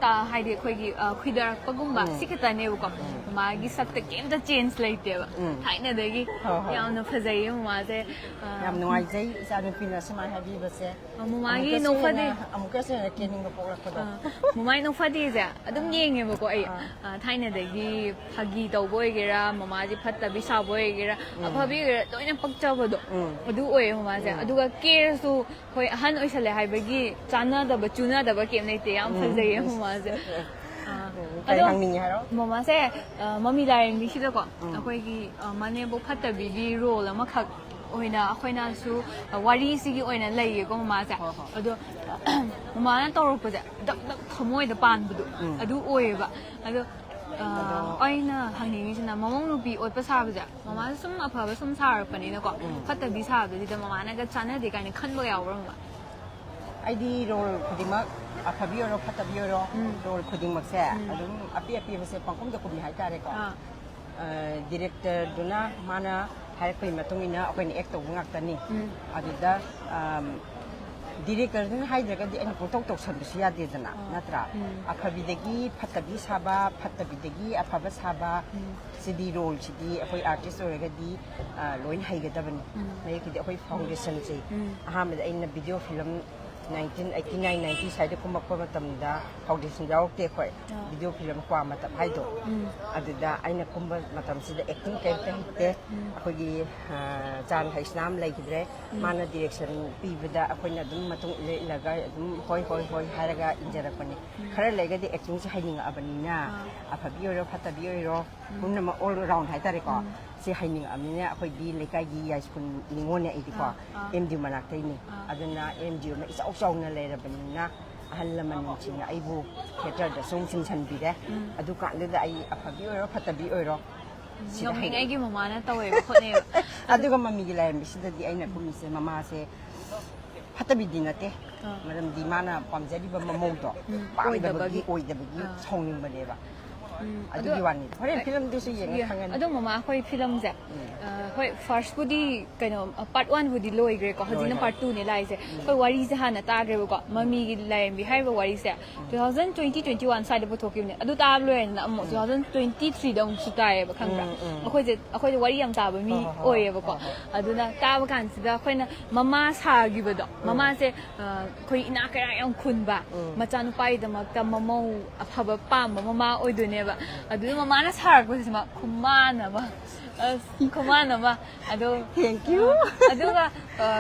တာဟိုင်ဒီခွေကြီးခွေဒရာပကုံးပါစိကတနေဘူးကမမကြီးစက်တကင်းတ change လိုက်တယ်ပါထိုင်နေတကြီးရောင်းနော်ဖဇေးမမတဲ့ ยามหน่วยใจจานเป็นสมัยฮับบี้บัสเซ่ မမကြီးနော်ဖတ်တဲ့ အမကစနေကင်းငါပေါ်လာခတော့ မမိုင်းနှုတ်ဖတ်သေးစရာအတော့ငင်းငယ်ဘကိုအဲ့ထိုင်းနေတဲ့ကြီးဖဂီတော့ဘွေကြရာမမကြီးဖတ်တပြီးစားဘွေကြရာအဖပြီးတော့င်းပတ်ချဘတော့အဒူအိုမမစရာအဒူကကေဆူခွေအဟန်အိုရှလေဟိုင်ဘကြီးချာနာတော့ဘချူနာတော့ဘကင်းနေတရားဖစေရမမစရာ ไปทางนี้ฮะเนาะ မမစဲမမီလာရင်ရှိတော့အခွေကြီးမနေဘဖတ်တပြီးဒီရိုလမခက်ဟိုနာခွေနာဆူဝါရီစီကြီးဟိုနာလေရကောမစရာအဒူမမတော့တော့ပစခမွေးတပန်ဘူးအဒူအိုရပါအဒူအိုင်နာဟန်နေစနာမမုံလူပြီးအိုပစားပါစမမဆုမအဖဘဆုမစားရပနေတော့ဖတ်တပြီးစားတယ်ဒီမမနဲ့ကချန်တဲ့ဒီကနေခန့်လို့ရအောင်ပါ ไอ้ดีโรลคุดิมักอาคาบิโอโรพัตตาบิโอโรโรลคุดิมักแซ่อดุมอปีมาเซ่ปังคุมจะคุมหายใจได้ก่อนดีเรคเตอร์ดูนะมานะให้คุยมาตรงนี้นะเอาไปในเอ็กตัวงักตันนี่อดีตดีเรคเตอร์นั้นให้เด็กก็ดีอันนี้ผมต้องตกสันตุสิยาดีนะนัตราอาคาบิเดกีพัตตาบิซาบาพัตตาบิเดกีอาภาบซาบาสิดีโรลสิดีเอาไปอาร์ติสต์อะไรก็ดีลอยให้กันได้บันไม่คือเอาไปฟาวเดชั่นสิอามันไอ้ในวิดีโอฟิล์ม1989 90 sai da kuma kuma tamda foundation jaw te khoi video film kwa mata phai do aduda aina kuma matam sida acting kai ta hitte akhoi chan haisnam lai gidre mana direction pi bida akhoi dum matung le laga dum hoi haraga injara pani khara lega di acting si haining abani na aphabi ro phatabi ro kunna ma all round hai tare ko si haining amina akhoi di lekai gi yai kun ningon ne idi ko md manak tai ni aduna md ma isa sau na le rabani na ahal laman chin na aibu theater da song sin chan bi de adu ka le da ai aphabi ro phatabi ro ငမင်းအဲ့ဒီမမနဲ့တော့ရခုနေ adu ga mami gi lai mi sida di ai na kum se mama se phatabi di na te madam di mana pam jadi ba mamou to pam da ba gi oi da ba gi chong ning ba le ba adu gi wan ni hore film du se yeng khangan အဲ့တော့မမခွေ film စခွေ first ဘူးဒီကနော် part 1ဘူးဒီလိုရယ်ကောဟဒီန part 2နေလိုက်စခွေဝါရီစဟာနတာကြရကောမမီကြီးလိုက်ပြီးဟိုင်ဝါရီစ2020-21 side ဘထုတ်ကိနေအဒူတာလွဲ့နအမော2023တုန်းစတာရယ်ဘခန့်တာအခွေဝါရီယမ်တာဘမီအိုရယ်ဘကောအဒူနာတာဘကန်စဒါခွေနမမစာကြီးဘတော့မမစခွေအနာကရအောင်ခွန်ပါမချန်ပိုင်ဒမကမမောအဖဘပမမအိုဒနေba adu mama na sar ko sima kumana ba kumana ba adu thank you adu ga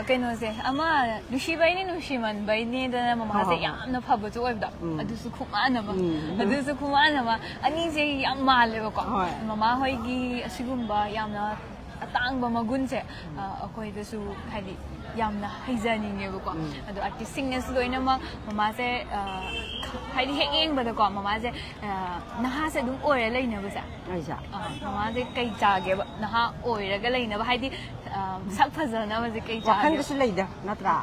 kaino se ama nushi bai ni nushi man bai ni da mama se yam na pha ba jo ba adu su kumana ba ani se yam ma le ba ko mama hoi gi asigumba yam na atang ba magun se akoi da su hadi yam na haizani nge ba ko adu artist singers loina ma mama se hai đi hẹn bây giờ còn mama sẽ nó ha sẽ đúng ổi lên nữa bây giờ ai dạ mama sẽ cây trà kìa nó ha ổi ra cái lên nữa hai đi sắp bây giờ nó sẽ cây trà wakan da su lai da natra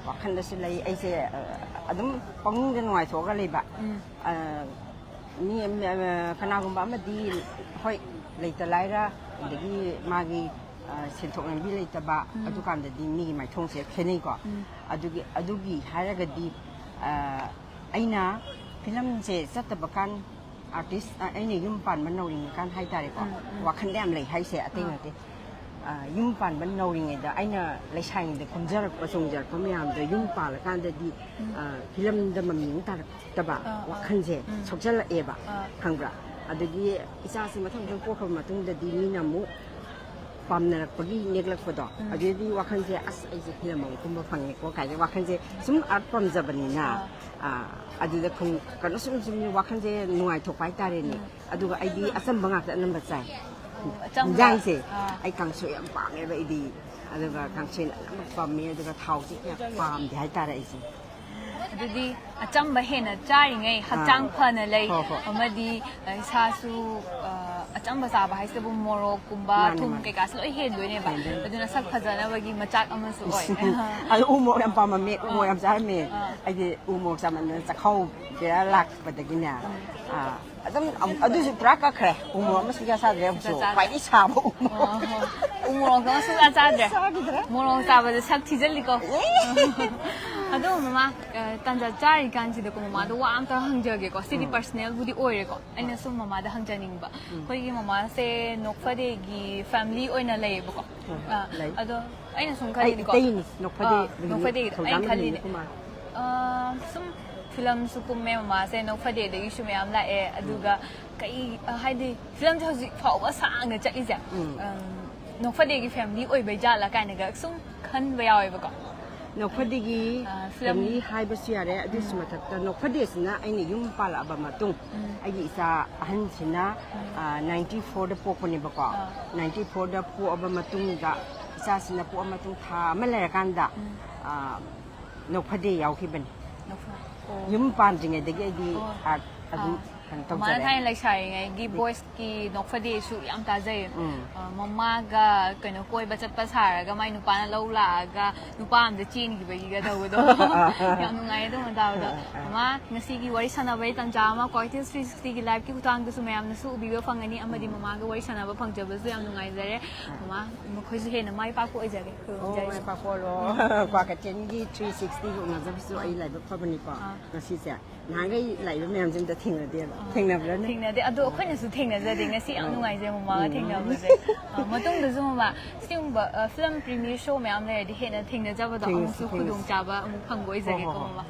wakan da su lai ai se adum pang da noi so ga lai ba ni kana gum ba ma di hoi lai ta lai ra dagi magi sen thok nan bi lai ta ba adu kan da di mi mai thong se khenei ko adugi haraga di aina film je satabakan artist aini yum pan man no ring kan hai tare ko wakan dam lai hai se ating ate ยุ่งปั่นมันนาวยังไงแต่ไอ้น่ะเลยใช่แต่ผมจะประสงค์จะพยายามจะยุ่งปั่นละกันแต่ดีฟิล์มจะมันมีแต่แต่แบบว่าคันเจชกเจละเอบะขังบะเดี๋ยวนี้อีสานสิมาทำเรื่องพวกเขามาตั้งแต่ดีมีน้ำมุความน่ารักดีเน็กเล็กพอดเดี๋ยวนี้ว่าคันเจอัสไอจะฟิล์มมันคุณมาฟังเนี่ยก็กลายเป็นว่าคันเจสมอาร์ตความจะเป็นน่ะเดี๋ยวคุณกันสมมติว่าคันเจหน่วยถูกไปตาเรนี่เดี๋ยวไอ้ดีอัศมบังอาจจะนั่นแบบใจยังสิไอ้กังสวยปากเนี่ยไอ้ดีเดี๋ยวกังสวยนั่นความมีเดี๋ยวเท้าสิเนี่ยความที่ให้ตาได้สิดูดีจำไม่เห็นจ้ายังไงฮัจังพันอะไรมาดีชาสูจำภาษาบาให้สบุมโรกุมบาทุ่มเกกาสลอยเห็นด้วยเนี่ยบ้างดูน่าสักพัฒนาว่ากีมาจัดมันสวยอุโมงค์ปามาเมอุโมงค์จะให้เมไอ้ที่อุโมงค์จะมันจะเข้าเดี๋ยวหลักไปตะกี้เนี่ยต้องดูสิปรากฏแค่อุโมงค์มันสุดยอดสักเรื่องสุดไปที่ชาบุอุโมงค์ก็สุดยอดสักเรื่องอุโมงค์จะเป็นสักที่จะลิโก้ಅದು ಮಮ್ಮ ತಂಜ ಜಾರಿ ಕಾಂಚಿದ ಕೊ ಮಮ್ಮ ಅದು ವಾಂತ ಹಂಜಗೆ ಕೊ city personal ಬುದಿ ಓಯ್ರೆ ಕೊ ಐನ ಸು ಮಮ್ಮ ದ ಹಂಜನಿಂಗ್ ಬಾ ಹೋಗಿ ಮಮ್ಮ ಸೆ ನೋಕ್ಫದೆಗಿ ಫ್ಯಾಮಿಲಿ ಓಯ್ನ ಲೈಬ ಕೊ ಅದು ಐನ ಸುಂ ಖಾಲಿ ಕೊ ನೋಕ್ಫದೆ ಐನ ಖಾಲಿ ಸುಂ film su kum me mama se noक्फदे de issue me am la e aduga kai haidi film jo phau ba sang ne chali ja noक्फदे gi family oi bai ja la kai ne ga sum khan ba yaw ba koนกพอดีfilmนี้ให้บริษัทอะไรอดีตสมัยแต่นกพอดีสินะไอ้นี่ยุ่งปาละบามาตุงไอ้ยี่สาหันสินะ94เดปคนนี้บอกว่า94เดปอบามาตุงก็อีสาสินะปอมาตุงท่าไม่เลยกันด่านกพอดีเอาขึ้นเป็นยุ่งปานจริงไงเด็กไอ้ดีมาไทยเลยใช่ไงกีบอยส์กีนกฟดีสุยามตาเจมามากะกันนกอยบัจจัดภาษาก็ไม่นุปานะลูลากะนุปามจะจีนกีไปกีก็ดูดูยังไงต้องมาดูดูมาเมื่อกี้วาริชนาไปตั้งใจมาคอยที่360กีไลฟ์กีกุตังก็สมัยอันนั้นสู้บิวฟังอันนี้อันนี้มาก็วาริชนาไปฟังจบแล้วยังไงจะเลยมาคุยสุดเห็นไม่ปากกูไอ้เจ๊ไม่ปากกูหรอกปากกันเจนยี่360ก็น่าจะเป็นไอ้ไลฟ์พอเป็นนี่ป่ะก็สิเสียนั่งก็ไลฟ์แม่มันจะทิ้งเลยเดียวทิ้งนะแล้วทิ้งนะเดี๋ยวดูคนจะสู้ทิ้งนะจะดิ้งสิอันนู้นไงเจ๊มาทิ้งนะไม่ใช่มาต้องดูซิมาสิ่งแบบฟิล์มพรีเมียร์โชว์แม่อันนี้ที่เห็นนะทิ้งนะจะว่าต้องสู้คุยดงจับมุพังกูไอ้เจ๊ก็มา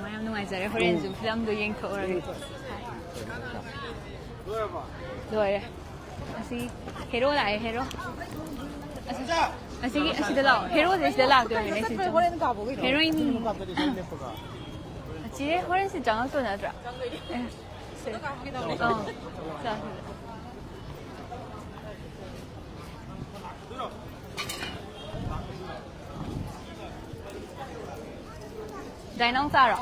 ไม่อันนู้นไงเจ๊เรฟเฟรนซ์ฟิล์มดูยังเขาอะไรด้วยสิฮีโร่อะไรฮีโร่สิเดล่าฮีโร่สิเดล่าตัวนี้สิฮีโร่นี่จีเฮ้ยสิจังก็ตัวนั้นจ้ะจ้ะได้น้องจ้าหรอ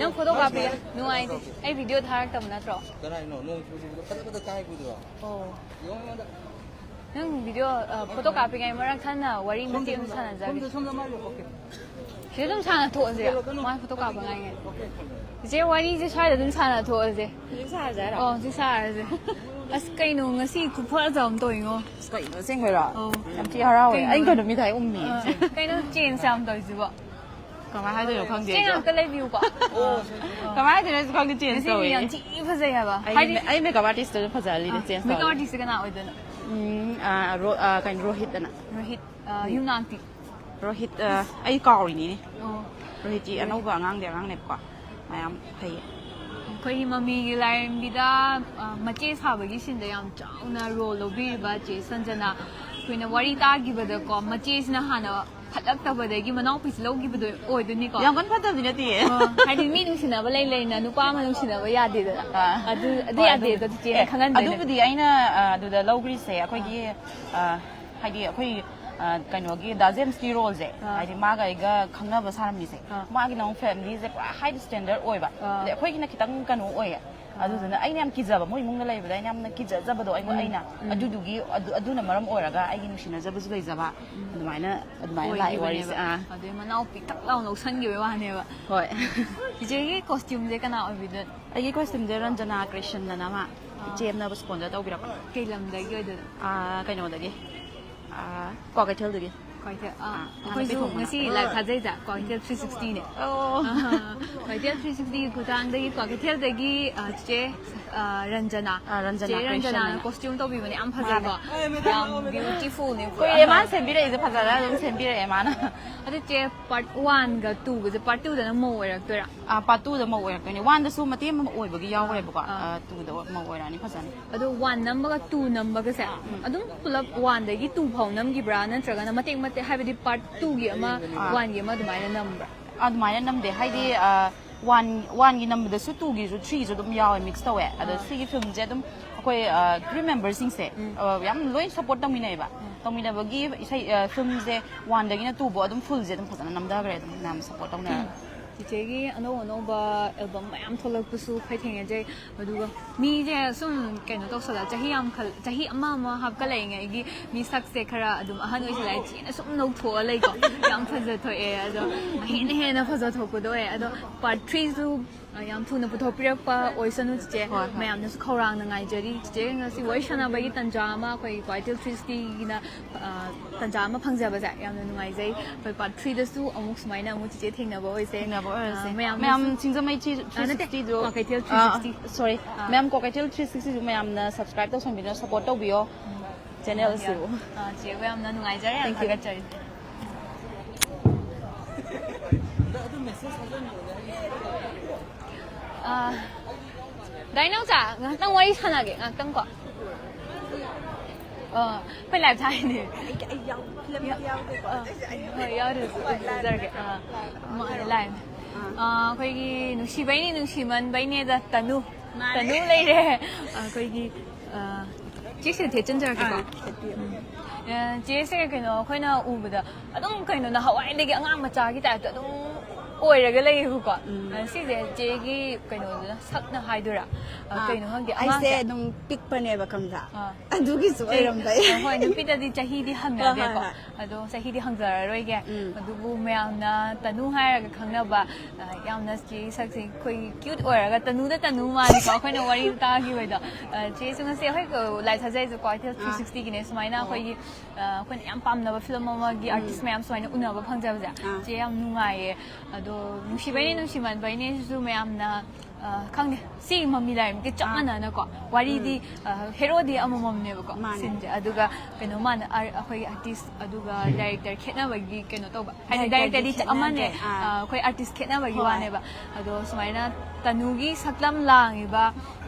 น้องโฟโต้กราฟีนู่นไอ้วิดีโอถ่ายทำนะจ้ะก็ได้น้องก็ได้กูด้วยโอ้นั่งวิดีโอโฟโต้กราฟีไงมารักท่านน่ะวารีมันเตรียมท่านน่ะจ้ะ其实这么长的拖子，妈不都搞不来个。这我你这穿的这么长的拖子，这啥子了？哦，这啥子？啊，是给侬个是kupon怎么多哟？给侬先回了。哦，咁之后啦，哎，佢都没睇我面。给侬见上对是不？干嘛还得有空间？这样个 review 吧。干嘛还得是空间见手？是样几不是呀吧？哎，没干嘛的是就拍在里头见手。没干嘛的是个哪位的呢？กันRohitนะRohitยูนานติRohit ไอ้เก่าอย่างนี้Rohit จีอันนู้นก็งางเดียวงางเน็บกว่าไม่เอาใคร可以嘛？米来米的嘛，介绍不给现在样找那罗罗比吧，介绍着呢，可能我哩打几不得个，嘛介绍那哈那พัดลักตะบดกี่มันน้องพิศโลกี่บดโอ้ยตัวนี้ก็ยังกันพัดตัวนี้ดีให้ดิมีนุ่งชินาว่าเล่นๆนะนุป้ามันนุ่งชินาว่ายาดีเลยอะยาดีตัวที่ข้างนั้นเลยดูดีไอ้น่ะดูแต่โลกรีเซ่ค่อยกี่ให้ดีค่อยกันว่ากี่ดาเซมสตีโรลเซ่ไอ้ที่มากับไอ้ก็ข้างหน้าภาษาอังกฤษเซ่มากี่น้องแฟมิลี่เซ่ไฮสแตนดาร์ดโอ้ยแบบเดี๋ยวค่อยกี่นักคิดตั้งกันโอ้ยಅದನ್ನ ಐ ನಮ್ ಕಿಜಬ ಮೊಯ್ ಮುಂಗ ಲೈಬದ I ನಮ್ ಕಿಜ ಜಬದು I ಐನ ಅದುದುಗಿ ಅದುನ ಮರಂ ಓರಗ ಐಗಿ ನುಶಿನ ಜಬಸು ಲೈಜಬ ಅದುಮೈನ ಲೈ ವರಿಸ್ ಅದೇ ಮನಾವ್ ಪಿಟಕ್ love ನೌಸನ್ಗೆ ವೇವಾನೇವ ಹೋಯ್ ಇಜೆಗೆ ಕಾಸ್ಟ್ಯೂಮ್ ದೆ ಕನಾ ಒಬಿದ ಐಗಿ ಕಾಸ್ಟ್ಯೂಮ್ ದೆ ರಂಜನಾ ಕ್ರಿಶ್ಚಿಯನ್ ನಮ ಜೇಮ್ನ ಸ್ಪಾನ್ಸರ್ ತೌಬಿರಕ ಕೈಲಂದಗಿ ಒದ ಕೈನೋದಗಿ ಕ್ವಾಕಟೆಲ್ದಗಿ ꯀ꯭ꯋꯥꯏꯇꯦꯜ ꯑꯩꯈꯣꯏꯁꯨ ꯉꯁꯤ ꯂꯥꯏꯚ ꯊꯥꯖꯩꯖꯥ ꯀ꯭ꯋꯥꯏꯇꯦꯜ 360ꯅꯦ ꯀ꯭ꯋꯥꯏꯇꯦꯜ 360ꯒꯤ ꯈꯨꯊꯥꯡꯗꯒꯤ ꯀ꯭ꯋꯥꯀꯩꯊꯦꯜꯗꯒꯤ ꯆꯦ ꯔꯟꯖꯅꯥ ꯆꯦ ꯔꯟꯖꯅꯥꯅ ꯀꯣꯁꯇ꯭ꯌꯨꯝ ꯇꯧꯕꯤꯕꯅꯦ ꯌꯥꯝ ꯐꯖꯩꯀꯣ ꯌꯥꯝ ꯕ꯭ꯌꯨꯇꯤꯐꯨꯜꯅꯦ ꯀꯨꯏꯔꯦ ꯃꯥꯅ ꯁꯦꯝꯕꯤꯔꯛꯏꯁꯦ ꯐꯖꯅ ꯑꯗꯨꯝ ꯁꯦꯝꯕꯤꯔꯛꯑꯦ ꯃꯥꯅ ꯑꯗꯨ ꯆꯦ ꯄꯥꯔꯠ 1ꯒ 2ꯒꯁꯦ ꯄꯥꯔꯠ 2ꯗꯅ ꯃꯧ ꯑꯣꯏꯔꯛꯇꯣꯏꯔꯥ ꯄꯥꯔꯠ 2ꯗ ꯑꯃ ꯑꯣꯏꯔꯛꯇꯣꯏꯅꯦ 1ꯗꯁꯨ ꯃꯇꯦꯛ ꯑꯃ ꯑꯣꯏꯕꯒꯤ ꯌꯥꯎꯈ꯭ꯔꯦꯕꯀꯣ 2ꯗ ꯑꯃ ꯑꯣꯏꯔꯛꯑꯅꯤ ꯐꯖꯅ ꯑꯗꯣ 1 ꯅꯝꯕꯒ 2 ꯅꯝꯕꯒꯁꯦ ꯑꯗꯨꯝ ꯄꯨꯂꯞ 1ꯗꯒꯤ 2 ꯐꯥꯎ ꯅꯝꯈꯤꯕ꯭ꯔꯥ ꯅꯠꯇ꯭ꯔꯒꯅ ꯃꯇꯦꯛ ꯃꯇꯦꯛ ꯍꯥꯏꯕꯗꯤ ꯄꯥꯔꯠ 2ꯒꯤ ꯑꯃ 1ꯒꯤ ꯑꯃ ꯑꯗꯨꯃꯥꯏꯅ ꯅꯝꯕ꯭ꯔꯥ ꯑꯗꯨꯃꯥꯏꯅ ꯅꯝꯗꯦ ꯍꯥꯏꯗꯤ 1ꯒꯤ ꯅꯝꯕꯗꯁꯨ 2ꯒꯤꯁꯨ 3ꯒꯤꯁꯨ ꯑꯗꯨꯝ ꯌꯥꯎꯋꯦ ꯃꯤꯛꯁ ꯇꯧꯋꯦ ꯑꯗꯣ ꯁꯤꯒꯤ ꯐꯤꯜꯝꯁꯦ ꯑꯗꯨꯝ ꯑꯩꯈꯣꯏ ꯀ꯭ꯔꯨ ꯃꯦꯝꯕꯔꯁꯤꯡꯁꯦ ꯌꯥꯝ ꯂꯣꯏ ꯁꯞꯄꯣꯔꯠ ꯇꯧꯃꯤꯟꯅꯩꯑꯕ ꯇꯧꯃꯤꯟꯅꯕꯒꯤ ꯏꯁꯩ ꯐꯤꯜꯝꯁꯦ 1ꯗꯒꯤꯅ 2ꯐꯥꯎ ꯑꯗꯨꯝ ꯐꯨꯜꯁꯦ ꯑꯗꯨꯝ ꯐꯖꯅ ꯅꯝꯊꯈ꯭ꯔꯦ ꯑꯗꯨꯝ ꯃꯌꯥꯝ ꯁꯞꯄꯣꯔꯠ ꯇꯧꯅꯔꯒ ꯆꯤꯆꯦꯒꯤ ꯑꯅꯧ ꯑꯅꯧꯕ ꯑꯦꯜꯕꯝ ꯃꯌꯥꯝ ꯊꯣꯛꯂꯛꯄꯁꯨ ꯑꯩꯈꯣꯏ ꯊꯦꯡꯅꯖꯩ ꯑꯗꯨꯒ ꯃꯤꯁꯦ ꯁꯨꯝ ꯀꯩꯅꯣ ꯇꯧꯁꯜꯂ ꯆꯍꯤ ꯑꯃ ꯍꯥꯞꯀꯠꯂꯛꯏꯉꯩꯒꯤ ꯃꯤ ꯁꯛꯁꯦ ꯈꯔ ꯑꯗꯨꯝ ꯑꯍꯟ ꯑꯣꯏꯁꯜꯂꯛꯑꯦ ꯆꯦꯅ ꯁꯨꯝ ꯅꯧꯊꯣꯛꯑ ꯂꯩꯀꯣ ꯌꯥꯝ ꯐꯖꯊꯣꯛꯑꯦ ꯑꯗꯣ ꯍꯦꯟꯅ ꯐꯖꯊꯣꯛꯄꯗꯣ ꯑꯣꯏ ꯑꯗꯣ ꯄꯥꯔꯠ 3ꯁꯨ ꯌꯥꯝ ꯊꯨꯅ ꯄꯨꯊꯣꯛꯄꯤꯔꯛꯄ ꯑꯣꯏꯁꯅꯨ ꯆꯤꯆꯦ ꯃꯌꯥꯝꯅꯁꯨ ꯈꯧꯔꯥꯡꯅ ꯉꯥꯏꯖꯔꯤ ꯆꯤꯆꯦ ꯉꯁꯤ ꯋꯥꯔꯤ ꯁꯥꯟꯅꯕꯒꯤ ꯇꯟꯖꯥ ꯑꯃ ꯑꯩꯈꯣꯏ ꯀ꯭ꯋꯥꯏꯇꯦꯜ 360ꯒꯤꯅ ꯇꯟꯖꯥ ꯑꯃ ꯐꯪꯖꯕꯁꯦ ꯌꯥꯝꯅ ꯅꯨꯡꯉꯥꯏꯖꯩ ꯑꯩꯈꯣꯏ ꯄꯥꯔꯠ 3ꯗꯁꯨ ꯑꯃꯨꯛ ꯁꯨꯃꯥꯏꯅ ꯑꯃꯨꯛ ꯆꯤꯆꯦ ꯊꯦꯡꯅꯕ ꯑꯣꯏꯁꯦ ꯃꯌꯥꯝ ꯁꯤꯡꯖꯃꯩ 360ꯗꯣ ꯀ꯭ꯋꯥꯀꯩꯊꯦꯜ 360 ꯁꯣꯔꯤ ꯃꯌꯥꯝ ꯀ꯭ꯋꯥꯀꯩꯊꯦꯜ 360ꯁꯨ ꯃꯌꯥꯝꯅ ꯁꯕꯁꯀ꯭ꯔꯥꯏꯕ ꯇꯧꯁꯟꯕꯤꯅ ꯁꯞꯄꯣꯔꯠ ꯇꯧꯕꯤꯌꯣ ꯆꯦꯅꯦꯜ ꯑꯁꯤꯕꯨ ꯆꯦꯕꯨ ꯌꯥꯝꯅ ꯅꯨꯡꯉꯥꯏꯖꯔꯦ ꯌꯥꯝ ꯊꯥꯒꯠꯆꯔꯤ ꯗꯥꯏꯅꯥꯎꯆꯥ ꯉꯥꯏꯍꯥꯛꯇꯪ ꯋꯥꯔꯤ ꯁꯥꯟꯅꯒꯦ ꯉꯥꯏꯍꯥꯛꯇꯪ ꯀꯣ ꯑꯩꯈꯣꯏ ꯂꯥꯏꯚ ꯊꯥꯏꯅꯦ ꯍꯣꯏ ꯌꯥꯎꯗ꯭ꯔꯁꯨ ꯎꯖꯔꯒꯦ ꯂꯥꯏꯚ ꯑꯩꯈꯣꯏꯒꯤ ꯅꯨꯡꯁꯤꯕꯩꯅꯤ ꯅꯨꯡꯁꯤꯃꯟꯕꯩꯅꯦꯗ ꯇꯅꯨ ꯂꯩꯔꯦ ꯑꯩꯈꯣꯏꯒꯤ ꯆꯦꯛꯁꯤꯗ ꯊꯦꯠꯆꯟꯖꯔꯛꯀꯦꯀꯣ ꯆꯦꯁꯦ ꯀꯩꯅꯣ ꯑꯩꯈꯣꯏꯅ ꯎꯕꯗ ꯑꯗꯨꯝ ꯀꯩꯅꯣ ꯅꯍꯥꯟꯋꯥꯏꯗꯒꯤ ꯑꯉꯥꯡ ꯃꯆꯥꯒꯤ ꯇꯥꯏꯞꯇ ꯑꯗꯨꯝ ꯑꯣꯏꯔꯒ ꯂꯩꯌꯦꯕꯀꯣ ꯁꯤꯁꯦ ꯆꯦꯒꯤ ꯀꯩꯅꯣꯗꯨꯅ ꯁꯛꯅ ꯍꯥꯏꯗꯣꯏꯔꯥ ꯀꯩꯅꯣ ꯈꯪꯗꯦ ꯑꯩꯁꯦ ꯑꯗꯨꯝ ꯄꯤꯛꯄꯅꯦꯕ ꯈꯪꯕ꯭ꯔꯥ ꯑꯗꯨꯒꯤꯁꯨ ꯑꯣꯏꯔꯝꯕ ꯍꯣꯏ ꯅꯨꯄꯤꯗꯗꯤ ꯆꯍꯤꯗꯤ ꯍꯪꯅꯗꯦꯀꯣ ꯑꯗꯣ ꯆꯍꯤꯗꯤ ꯍꯪꯖꯔꯔꯣꯏꯒꯦ ꯑꯗꯨꯕꯨ ꯃꯌꯥꯝꯅ ꯇꯅꯨ ꯍꯥꯏꯔꯒ ꯈꯪꯅꯕ ꯌꯥꯝꯅ ꯆꯦ ꯁꯛꯁꯦ ꯑꯩꯈꯣꯏ ꯀ꯭ꯌꯨꯠ ꯑꯣꯏꯔꯒ ꯇꯅꯨꯗ ꯇꯅꯨ ꯃꯥꯜꯂꯤꯀꯣ ꯑꯩꯈꯣꯏꯅ ꯋꯥꯔꯤ ꯇꯥꯈꯤꯕꯗꯣ ꯆꯦꯁꯨ ꯉꯁꯤ ꯑꯩꯈꯣꯏ ꯂꯥꯏꯚ ꯊꯥꯖꯩꯁꯨ ꯀ꯭ꯋꯥꯏꯇꯦꯜ 360ꯒꯤꯅꯦ ꯁꯨꯃꯥꯏꯅ ꯑꯩꯈꯣꯏꯒꯤ ꯑꯩꯈꯣꯏꯅ ꯌꯥꯝ ꯄꯥꯝꯅꯕ ꯐꯤꯂꯝ ꯑꯃꯒꯤ ꯑꯥꯔꯇꯤꯁ ꯃꯌꯥꯝ ꯁꯨꯃꯥꯏꯅ ꯎꯅꯕ ꯐꯪꯖꯕꯁꯦ ꯆꯦ ꯌꯥꯝ ꯅꯨꯡꯉꯥꯏꯌꯦ ꯑꯗꯣ ꯅꯨꯡꯁꯤꯕꯩꯅꯤ ꯅꯨꯡꯁꯤꯃꯟꯕꯩꯅꯤꯁꯨ ꯃꯌꯥꯝꯅ ꯈꯪꯗꯦ ꯁꯤꯒꯤ ꯃꯃꯤ ꯂꯥꯏꯔꯤꯛꯇꯤ ꯆꯞ ꯃꯥꯟꯅꯅꯀꯣ ꯋꯥꯔꯤꯗꯤ ꯍꯦꯔꯣꯗꯤ ꯑꯃꯃꯝꯅꯦꯕꯀꯣ ꯁꯤꯟꯁꯦ ꯑꯗꯨꯒ ꯀꯩꯅꯣ ꯃꯥꯅ ꯑꯩꯈꯣꯏꯒꯤ ꯑꯥꯔꯇꯤꯁ ꯑꯗꯨꯒ ꯗꯥꯏꯔꯦꯛꯇꯔ ꯈꯦꯠꯅꯕꯒꯤ ꯀꯩꯅꯣ ꯇꯧꯕ ꯍꯥꯏꯗꯤ ꯗꯥꯏꯔꯦꯛꯇꯔꯗꯤ ꯑꯃꯅꯦ ꯑꯩꯈꯣꯏ ꯑꯥꯔꯇꯤꯁ ꯈꯦꯠꯅꯕꯒꯤ ꯋꯥꯅꯦꯕ ꯑꯗꯣ ꯁꯨꯃꯥꯏꯅ ꯇꯅꯨꯒꯤ ꯁꯛꯂꯝ ꯂꯥꯡꯉꯤꯕ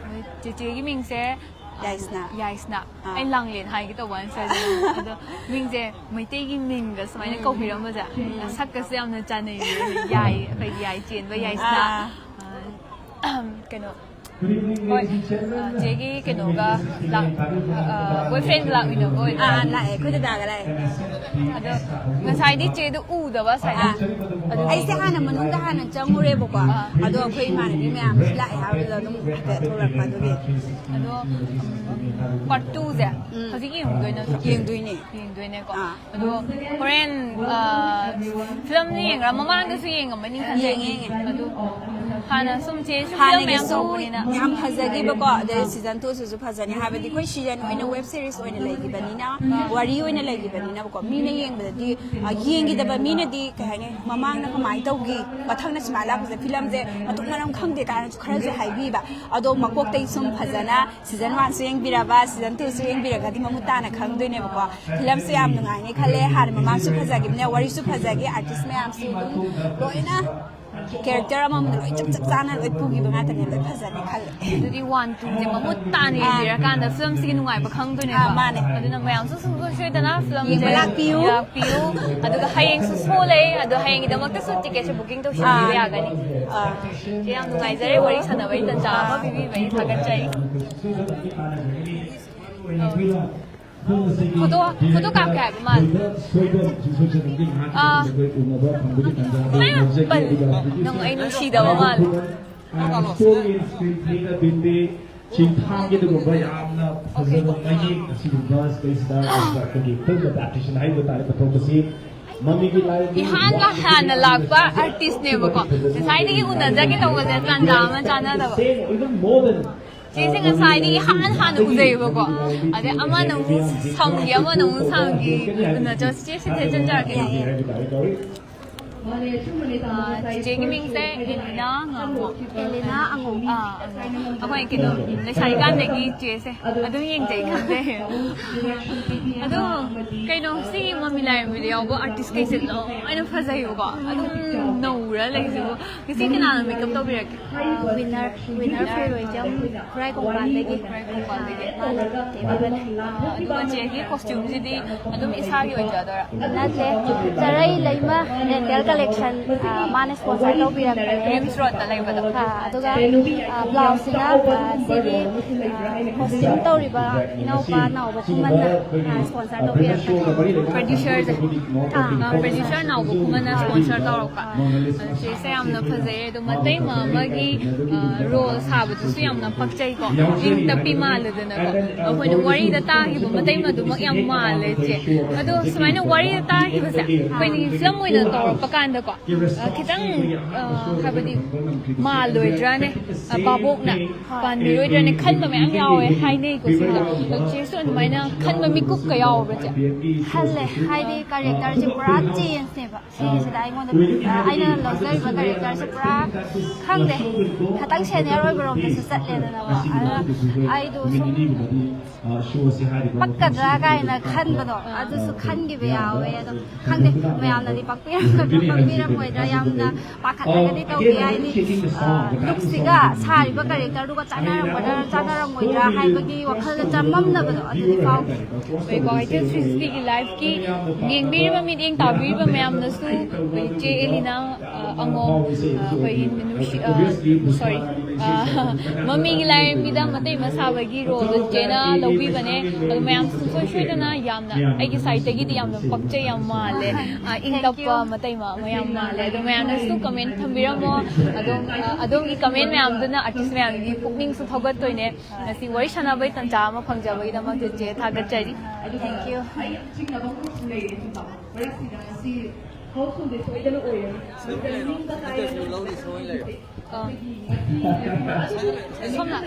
ꯆꯦꯆꯦꯒꯤ ꯃꯤꯡꯁꯦ ꯌꯥꯏꯁꯅꯥ ꯑꯩ ꯂꯥꯡꯂꯦꯟ ꯍꯥꯏꯒꯦ ꯇꯧꯕ ꯑꯟꯁꯔꯗ ꯑꯗꯣ ꯃꯤꯡꯁꯦ ꯃꯩꯇꯩꯒꯤ ꯃꯤꯡꯒ ꯁꯨꯃꯥꯏꯅ ꯀꯧꯕꯤꯔꯝꯕꯁꯦ ꯁꯛꯀꯁꯨ ꯌꯥꯝꯅ ꯆꯥꯟꯅꯩ ꯌꯥꯏ ꯑꯩꯈꯣꯏꯒꯤ ꯌꯥꯏ ꯆꯦꯟꯕ ꯌꯥꯏꯁꯅꯥ ꯀꯩꯅꯣ ꯍꯣꯏ ꯆꯦꯒꯤ ꯀꯩꯅꯣꯒ ꯕꯣꯏ ꯐ꯭ꯔꯦꯟꯒ ꯂꯥꯛꯃꯤꯟꯅꯕ ꯑꯣꯏꯅ ꯂꯥꯛꯑꯦ ꯑꯩꯈꯣꯏ ꯗꯗꯥꯒ ꯂꯥꯛꯑꯦ ꯑꯗꯣ ꯉꯁꯥꯏꯗꯤ ꯆꯦꯗꯣ ꯎꯗꯕ ꯁꯥꯏꯗ ꯑꯩꯁꯦ ꯍꯥꯟꯅ ꯃꯅꯨꯡꯗ ꯍꯥꯟꯅ ꯆꯪꯉꯨꯔꯦꯕꯀꯣ ꯑꯗꯣ ꯑꯩꯈꯣꯏ ꯏꯃꯥꯟꯅꯕꯤ ꯃꯌꯥꯝꯁꯨ ꯂꯥꯛꯑꯦ ꯍꯥꯏꯕꯗꯨꯗ ꯑꯗꯨꯝ ꯍꯥꯏꯐꯦꯠ ꯊꯣꯛꯂꯛꯄ ꯑꯗꯨꯒꯤ ꯑꯗꯣ ꯄꯥꯔꯠ 2ꯁꯦ ꯍꯧꯖꯤꯛ ꯌꯦꯡꯗꯣꯏ ꯅꯠꯇ꯭ꯔꯣ ꯌꯦꯡꯗꯣꯏꯅꯦꯀꯣ ꯑꯗꯣ ꯍꯣꯔꯦꯟ ꯐꯤꯂꯝꯗꯤ ꯌꯦꯡꯒ꯭ꯔꯥ ꯃꯃꯥꯡꯗꯁꯨ ꯌꯦꯡꯉꯝꯃꯅꯤ ꯈꯟꯖꯩ ꯑꯗꯣ ꯍꯥꯟꯅ ꯁꯨꯝ ꯆꯦꯁꯨ ꯐꯤꯂꯝ ꯃꯌꯥꯝ ꯇꯧꯕꯅꯤꯅ ꯌꯥꯝ ꯐꯖꯈꯤꯕꯀꯣ ꯑꯗꯩ ꯁꯤꯖꯟ 2ꯁꯨ ꯐꯖꯅꯤ ꯍꯥꯏꯕꯗꯤ ꯑꯩꯈꯣꯏ ꯁꯤꯖꯟ ꯑꯣꯏꯅ ꯋꯦꯕ ꯁꯤꯔꯤꯁ ꯑꯣꯏꯅ ꯂꯩꯈꯤꯕꯅꯤꯅ ꯋꯥꯔꯤ ꯑꯣꯏꯅ ꯂꯩꯈꯤꯕꯅꯤꯅꯀꯣ ꯃꯤꯅ ꯌꯦꯡꯕꯗꯗꯤ ꯌꯦꯡꯈꯤꯗꯕ ꯃꯤꯅꯗꯤ ꯀꯩ ꯍꯥꯏꯅꯤ ꯃꯃꯥꯡꯅ ꯀꯃꯥꯏꯅ ꯇꯧꯈꯤ ꯃꯊꯪꯅ ꯁꯨꯃꯥꯏꯅ ꯂꯥꯛꯄꯁꯦ ꯐꯤꯂꯝꯁꯦ ꯃꯇꯨꯡ ꯃꯔꯝ ꯈꯪꯗꯦ ꯀꯥꯏꯅꯁꯨ ꯈꯔꯁꯨ ꯍꯥꯏꯕꯤꯕ ꯑꯗꯣ ꯃꯀꯣꯛꯇꯩ ꯁꯨꯝ ꯐꯖꯅ ꯁꯤꯖꯟ 1ꯁꯨ ꯌꯦꯡꯕꯤꯔꯕ ꯁꯤꯖꯟ 2ꯁꯨ ꯌꯦꯡꯕꯤꯔꯒꯗꯤ ꯃꯃꯨꯠ ꯇꯥꯅ ꯈꯪꯗꯣꯏꯅꯦꯕꯀോ ꯐꯤꯂꯝꯁꯦ ꯌꯥꯝ ꯅꯨꯡꯉꯥꯏꯅꯤ ꯈꯜꯂꯦ ꯍꯥꯟꯅ ꯃꯃꯥꯡꯁꯨ ꯐꯖꯈꯤꯕꯅꯦ ꯋꯥꯔꯤꯁꯨ ꯐꯖꯈꯤ ꯑꯥꯔꯇꯤꯁ ꯃꯌꯥꯝꯁꯨ ꯑꯗꯨꯝ ꯂꯣꯏꯅ ꯀꯦꯔꯦꯛꯇꯔ ꯑꯃꯃꯝꯗ ꯂꯣꯏ ꯆꯞ ꯆꯥꯅ ꯂꯣꯏ ꯄꯨꯈꯤꯕ ꯉꯥꯛꯇꯅꯦ ꯂꯣꯏ ꯐꯖꯅꯤ ꯈꯜꯂꯦ ꯑꯗꯨꯗꯤ 1, 2ꯁꯦ ꯃꯃꯨꯠ ꯇꯥꯅ ꯌꯦꯡꯕꯤꯔꯀꯥꯟꯗ ꯐꯤꯂꯝꯁꯤꯒꯤ ꯅꯨꯡꯉꯥꯏꯕ ꯈꯪꯗꯣꯏꯅꯦꯕ ꯃꯥꯅꯦ ꯑꯗꯨꯅ ꯃꯌꯥꯝꯁꯨ ꯁꯣꯏꯗꯅ ꯐꯤꯂꯝꯁꯦ ꯌꯦꯡꯕ ꯂꯥꯛꯄꯤꯌꯨ ꯑꯗꯨꯒ ꯍꯌꯦꯡꯁꯨ ꯁꯣ ꯂꯩ ꯑꯗꯣ ꯍꯌꯦꯡꯒꯤꯗꯃꯛꯇꯁꯨ ꯇꯤꯀꯦꯠꯁꯦ ꯕꯨꯀꯤꯡ ꯇꯧꯁꯤꯟꯕꯤꯕ ꯌꯥꯒꯅꯤ ꯁꯤ ꯌꯥꯝ ꯅꯨꯡꯉꯥꯏꯖꯔꯦ ꯋꯥꯔꯤ ꯁꯥꯟꯅꯕꯒꯤ ꯇꯟꯖꯥ ꯑꯃ ꯄꯤꯕꯤꯕꯒꯤ ꯊꯥꯒꯠꯆꯔꯤ ꯐꯣꯇꯣ ꯀꯥꯞꯀꯦ ꯍꯥꯏꯕ ꯃꯥꯜꯂꯦ ꯅꯪ ꯑꯩ ꯅꯨꯡꯁꯤꯗꯕ ꯃꯥꯜꯂꯦ ꯆꯤꯡꯊꯥꯡꯒꯤ ꯑꯗꯨꯒꯨꯝꯕ ꯌꯥꯝꯅ ꯐꯖꯕ ꯃꯌꯦꯛ ꯑꯁꯤꯒꯨꯝꯕ ꯁ꯭ꯄꯦꯁꯇ ꯑꯩꯈꯣꯏꯒꯤ ꯐꯤꯜꯝ ꯑꯦꯗꯥꯞꯇꯦꯁꯟ ꯍꯥꯏꯕ ꯇꯥꯔꯦ ꯄꯨꯊꯣꯛꯄꯁꯤ ꯃꯃꯤꯒꯤ ꯂꯥꯏꯔꯤꯛ ꯍꯥꯟꯅ ꯂꯥꯛꯄ ꯑꯥꯔꯇꯤꯁꯅꯦꯕꯀꯣ ꯉꯁꯥꯏꯗꯒꯤ ꯎꯅꯖꯒꯦ ꯇꯧꯕꯁꯦ ꯇꯥꯟꯖꯥ ꯑꯃ ꯆꯥꯟꯅꯗꯕ 제생 사이디 한한 우제이버고 아데 아마는 성기 아마는 성기 저 스테이시 대전자게 제기 밍세 엘리나 ngamo Elena Angong. akwai kino le sai gan ne gi chese adu yeng jai khan de adu kai no si mami lai mi de go artist kai sit lo aina phasai go adu no ra le si go si kana na makeup to bi ra Winner phải rồi chấm Fry công bạn đấy kì. adu ba che gi costume si di adu mi sa gi oi ja da Nate, Sarai Laima Rental Collection mana sponsor tau birak. mi sro ta lai ba da Aduga blouse sina sidi costume tau riba inau pa nau ba kuman na sponsor tau birak. producer producer na go kuma na sponsor ta ro ka che se am na phaze do matai ma ma gi role sa bu su yam na pak chai ko in ta pi ma le de na ko apoi no worry da ta gi bu matai ma du ma yam ma le che ado smai no worry da ta gi ba sa poi ni film mo na to pa kan da ko khitang ha ba di ma loi dra ne ba bok na pan mi loi dra ne khan ba me ang yaw e hai nei ko si da che so ni mai na khan ba mi kuk ka yaw ba che Halle, Heidi character je pura change ne ba. Sige sida ai ngon aina loser ba character je pura khang de. Khatang senior oi bro ne sat le na ba. Ai do sum pakkadra ka ina khan ba do. Adu su khan gi be yawe ado khang de mayam na di pakpira moi da yam na pakhat ga di tau gi ai ni look siga sari ba character du ko chana ram moi da hai ba gi wakhal da chamam na ba do adu di pau. Wei ko ite 360 ki live ki ngeng bi ba mi ding ta bi ba mayam na su wei che elina ango wei minu sorry mami gi live mi da matai ma sa ba gi ro je na lo bi ba ne mayam su so shoi da na yam na ai gi side te gi di yam na pak che yam ma le ing tap pa matai ma mayam ma le do mayam na su comment tham bi ra mo adom gi comment mayam da na artist mayam gi pukning su thogat toi ne si wari sana bai tan cha ma phang ja bai da ma je thagat chai Thank you. somna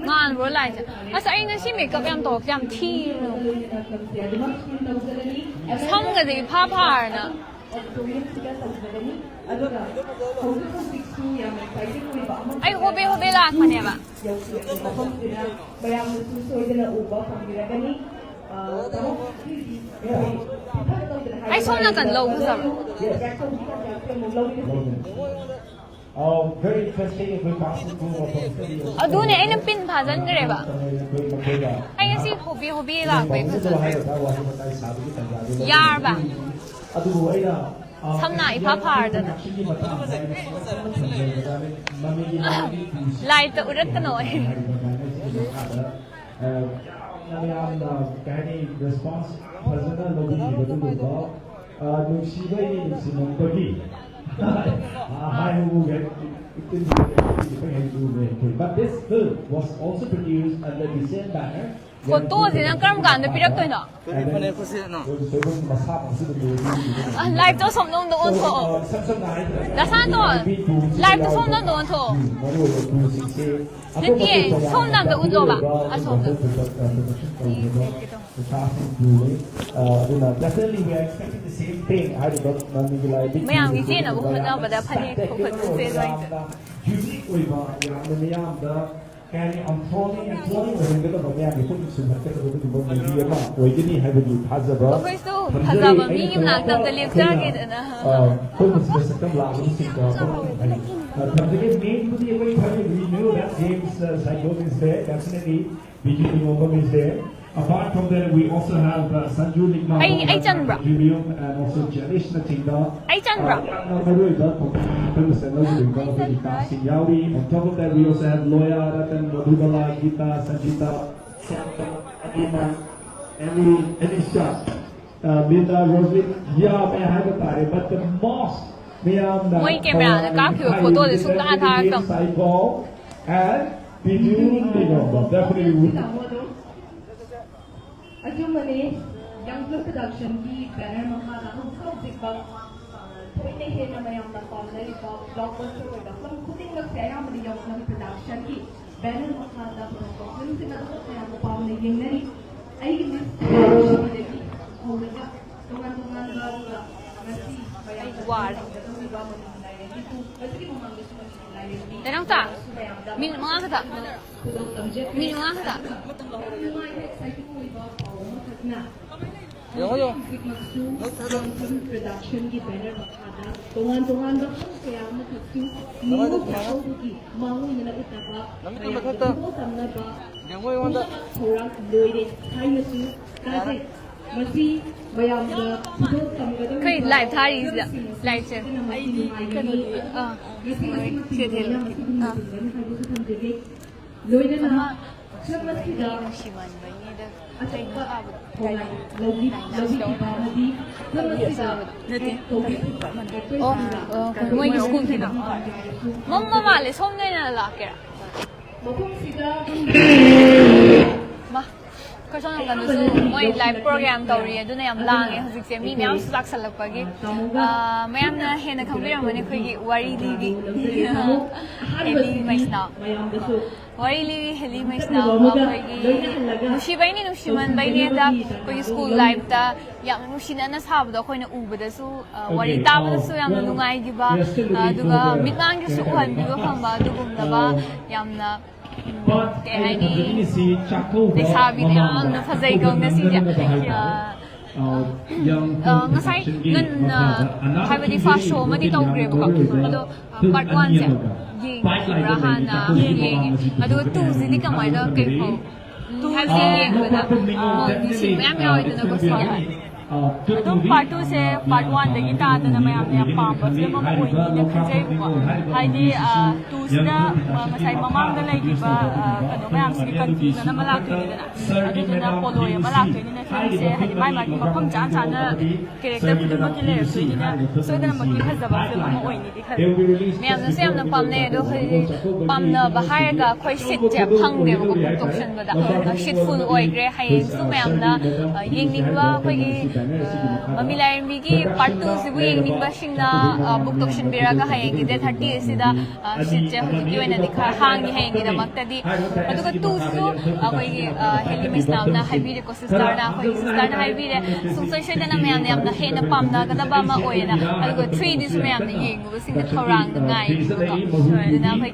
ngan ro lai cha asa ai nga si makeup yam to yam thi sam ga de pha pha na ai hobe lak ma ne ba ai somna kan lo sa Very interesting if we pass it through adu ne ai na pin pha jan gre ba ai nga si hobe lak bai pha yar ba samna ipha phar da lai ta urat ka no response personal lobby but this film was also produced under the same banner. photo si na karam kan da pirak toi na live to som nong don tho da san to live to som nong don tho ne tie som nam da uzo ba a som Definitely we are expecting the same thing. I don't know. mayam gi che na bu na ba da phani ko ko se zai unique way ba ya da can unfolding and flowing with the of the people to submit to the media ma oigini have you hazaba ko so hazaba mi im na tam da lecture ge da na ko the system la ni sin ka the main to the way we know that James Saigon is there definitely BJP Mongol is there. Apart from that, we also have Sanju Ligma, and also Janish Natinda. ai chan bra On top of that, we also have Loya, Ratan, Madhubala, Gita, Sanjita, Santa, Adina, Anisha, Linda, Roslyn. Yeah, may I have a party, but the most, Moi camera là các kiểu photo để xúc đã tha không and definitely would. Ajumani Young Blue Production की banner मखा ना हम सब दिखा कोई नहीं है ना मैं अपना कॉलेज का ब्लॉकबस्टर को डफन khudingmak se ayam di yaw ng production ki banner makada ko film se na ko ayam pam ne yengnari ai ki list de ki hoga tungan ba masi bayam war Tenang tak? Min mga kata. Min mga kata. production की banner makada tungan ba kaya makatu mo ko ki mangu na itaba ko tamna ba orang loire hai su kasi masi bayam da do tamga 可以 live 他的意思 live 是谢谢了 loire na सब मस्ती दा 喜欢吧你的 moi ki school ki na mamma male somne na la kera ma ko song kan su moi live program tawri aduna yam lang e hojik se mi myam sak salak pa gi mayam na he na khambira mane khoi gi wari li gi eli mais na wari li heli mais na khoi gi nushi bai ni nushi man bai ni da khoi school live ta yam nushi na na sab da khoi na u ba da su wari ta ba su yam na nungai gi ba aduga mitang gi su han bi ba pham ba dugum da ba yam na kaya ni sabi niya ang nafazay ko na siya ngasay ngan haibadi fast show madi taw grebe ko ado part 1 siya yeng rahan na yeng ado 2 zili kamay na kay ko haibadi yeng ba na si mayam yaw ito na gusto Adong part 2 se part 1 dagi ta na mayam ya pamba film mo ko hindi kajay ko ay di 2 sila masay mamang da lagi ba kano mayam sige confuse na malaki nila na ado na polo ya malaki nila film se hadi may magi mapam chan chan na character film mo kile so nila so na magi khazaba film mo ko hindi khaz mayam na se am na pam ne do pam na bahaya ka khoi sit je phang de ko production ba da shit full oi gre hay su mayam na yeng ning ba khoi Mamilay Migi part 2 Sibu yung nigbashing na book auction biraga hayang ide 30 sida shitje hujiki wena dikha hangi hayang ida magtadi aduga 2 su akoy helimis na na haibire ko sister na akoy sister na haibire sungsoy shoy na mayam yam na he na pam na kada ba ma oy na aduga 3 dis mayam na yeng go sing na thorang na ngai ko na akoy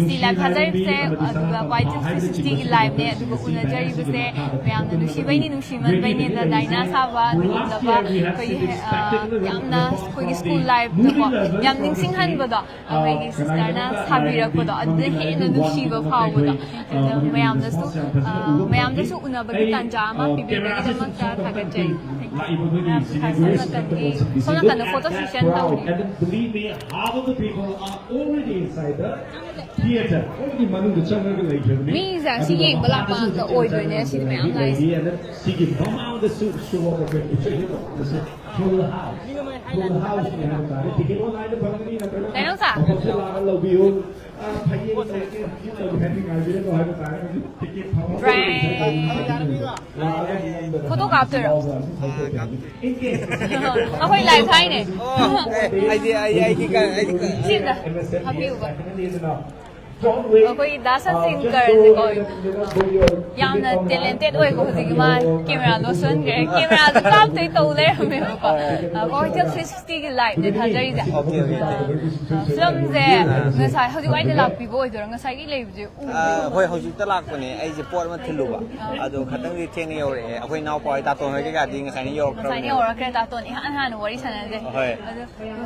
si live hazar se aduga white 360 live ne aduga una jari bse mayam na nushi bai ni nushi man bai ne da daina sawa daba koi yamna koi school life ko yam ning singhan bada koi sister na sabira ko da ade he na du shiva phaw bada mayam da su una bagi tanja ma pibi bagi ma ta thaga jai sona kan photo session ta and believe me half of the people are already inside the theater already manu the channel later mi za si yeng bala pa ka oi doi ne si mayam guys she give mom out the suit show up the full house ni ha ta ticket online the bangani na pero Tenang sa love you phaye ko ke happy ngai bi ko ha ta ticket photo capture ako'y live hay ne ID ka sino happy ba ako'y dasan singer ko yang na talented oi ko hujig ma camera lo sun ke camera lo kap te to le me ko ko til 360 ki live ne thajari ja film je ngasai hujig ai de lak pi bo idor ngasai ki lei je hoi hojik ta lak ne ai je pot ma thilu ba ado khatang ri theng ne yaw re akhoi naw poi ta ton ga ga di ngasai ne yaw ngasai ne yaw ra ke ta ton ni han han wari sanan je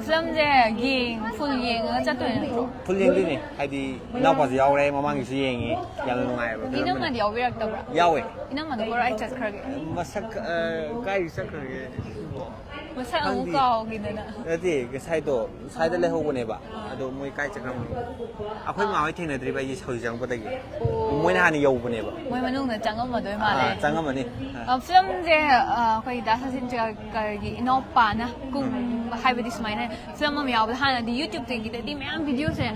film je ging full ging ga chat to ne full ging ni ai di naw pa yaw re mamang gi si yeng gi yam lu ngai ba inam ma yaw rak ta ba yaw e inam ma ko ai chat khar ge masak kai sak khar ge masak ang kaw gina na ati ke sai da le ho ne ba ado moi kai chak ram akhoi ma hoi theng na dri ba yi chhoi jang ba da gi moi na han yaw ba ne ba moi manung na changam ma doi ma le changam ma ni film je koi da sa sin ja ka gi ino pa na kung ꯍꯥꯏꯕꯗꯤ ꯁꯨꯃꯥꯏꯅ film ꯑꯃ ꯌꯥꯎꯕꯗ ꯍꯥꯟꯅꯗꯤ ꯌꯨꯇ꯭ꯌꯨꯕꯇꯒꯤꯗꯗꯤ ꯃꯌꯥꯝ ꯚꯤꯗꯤꯑꯣꯁꯦ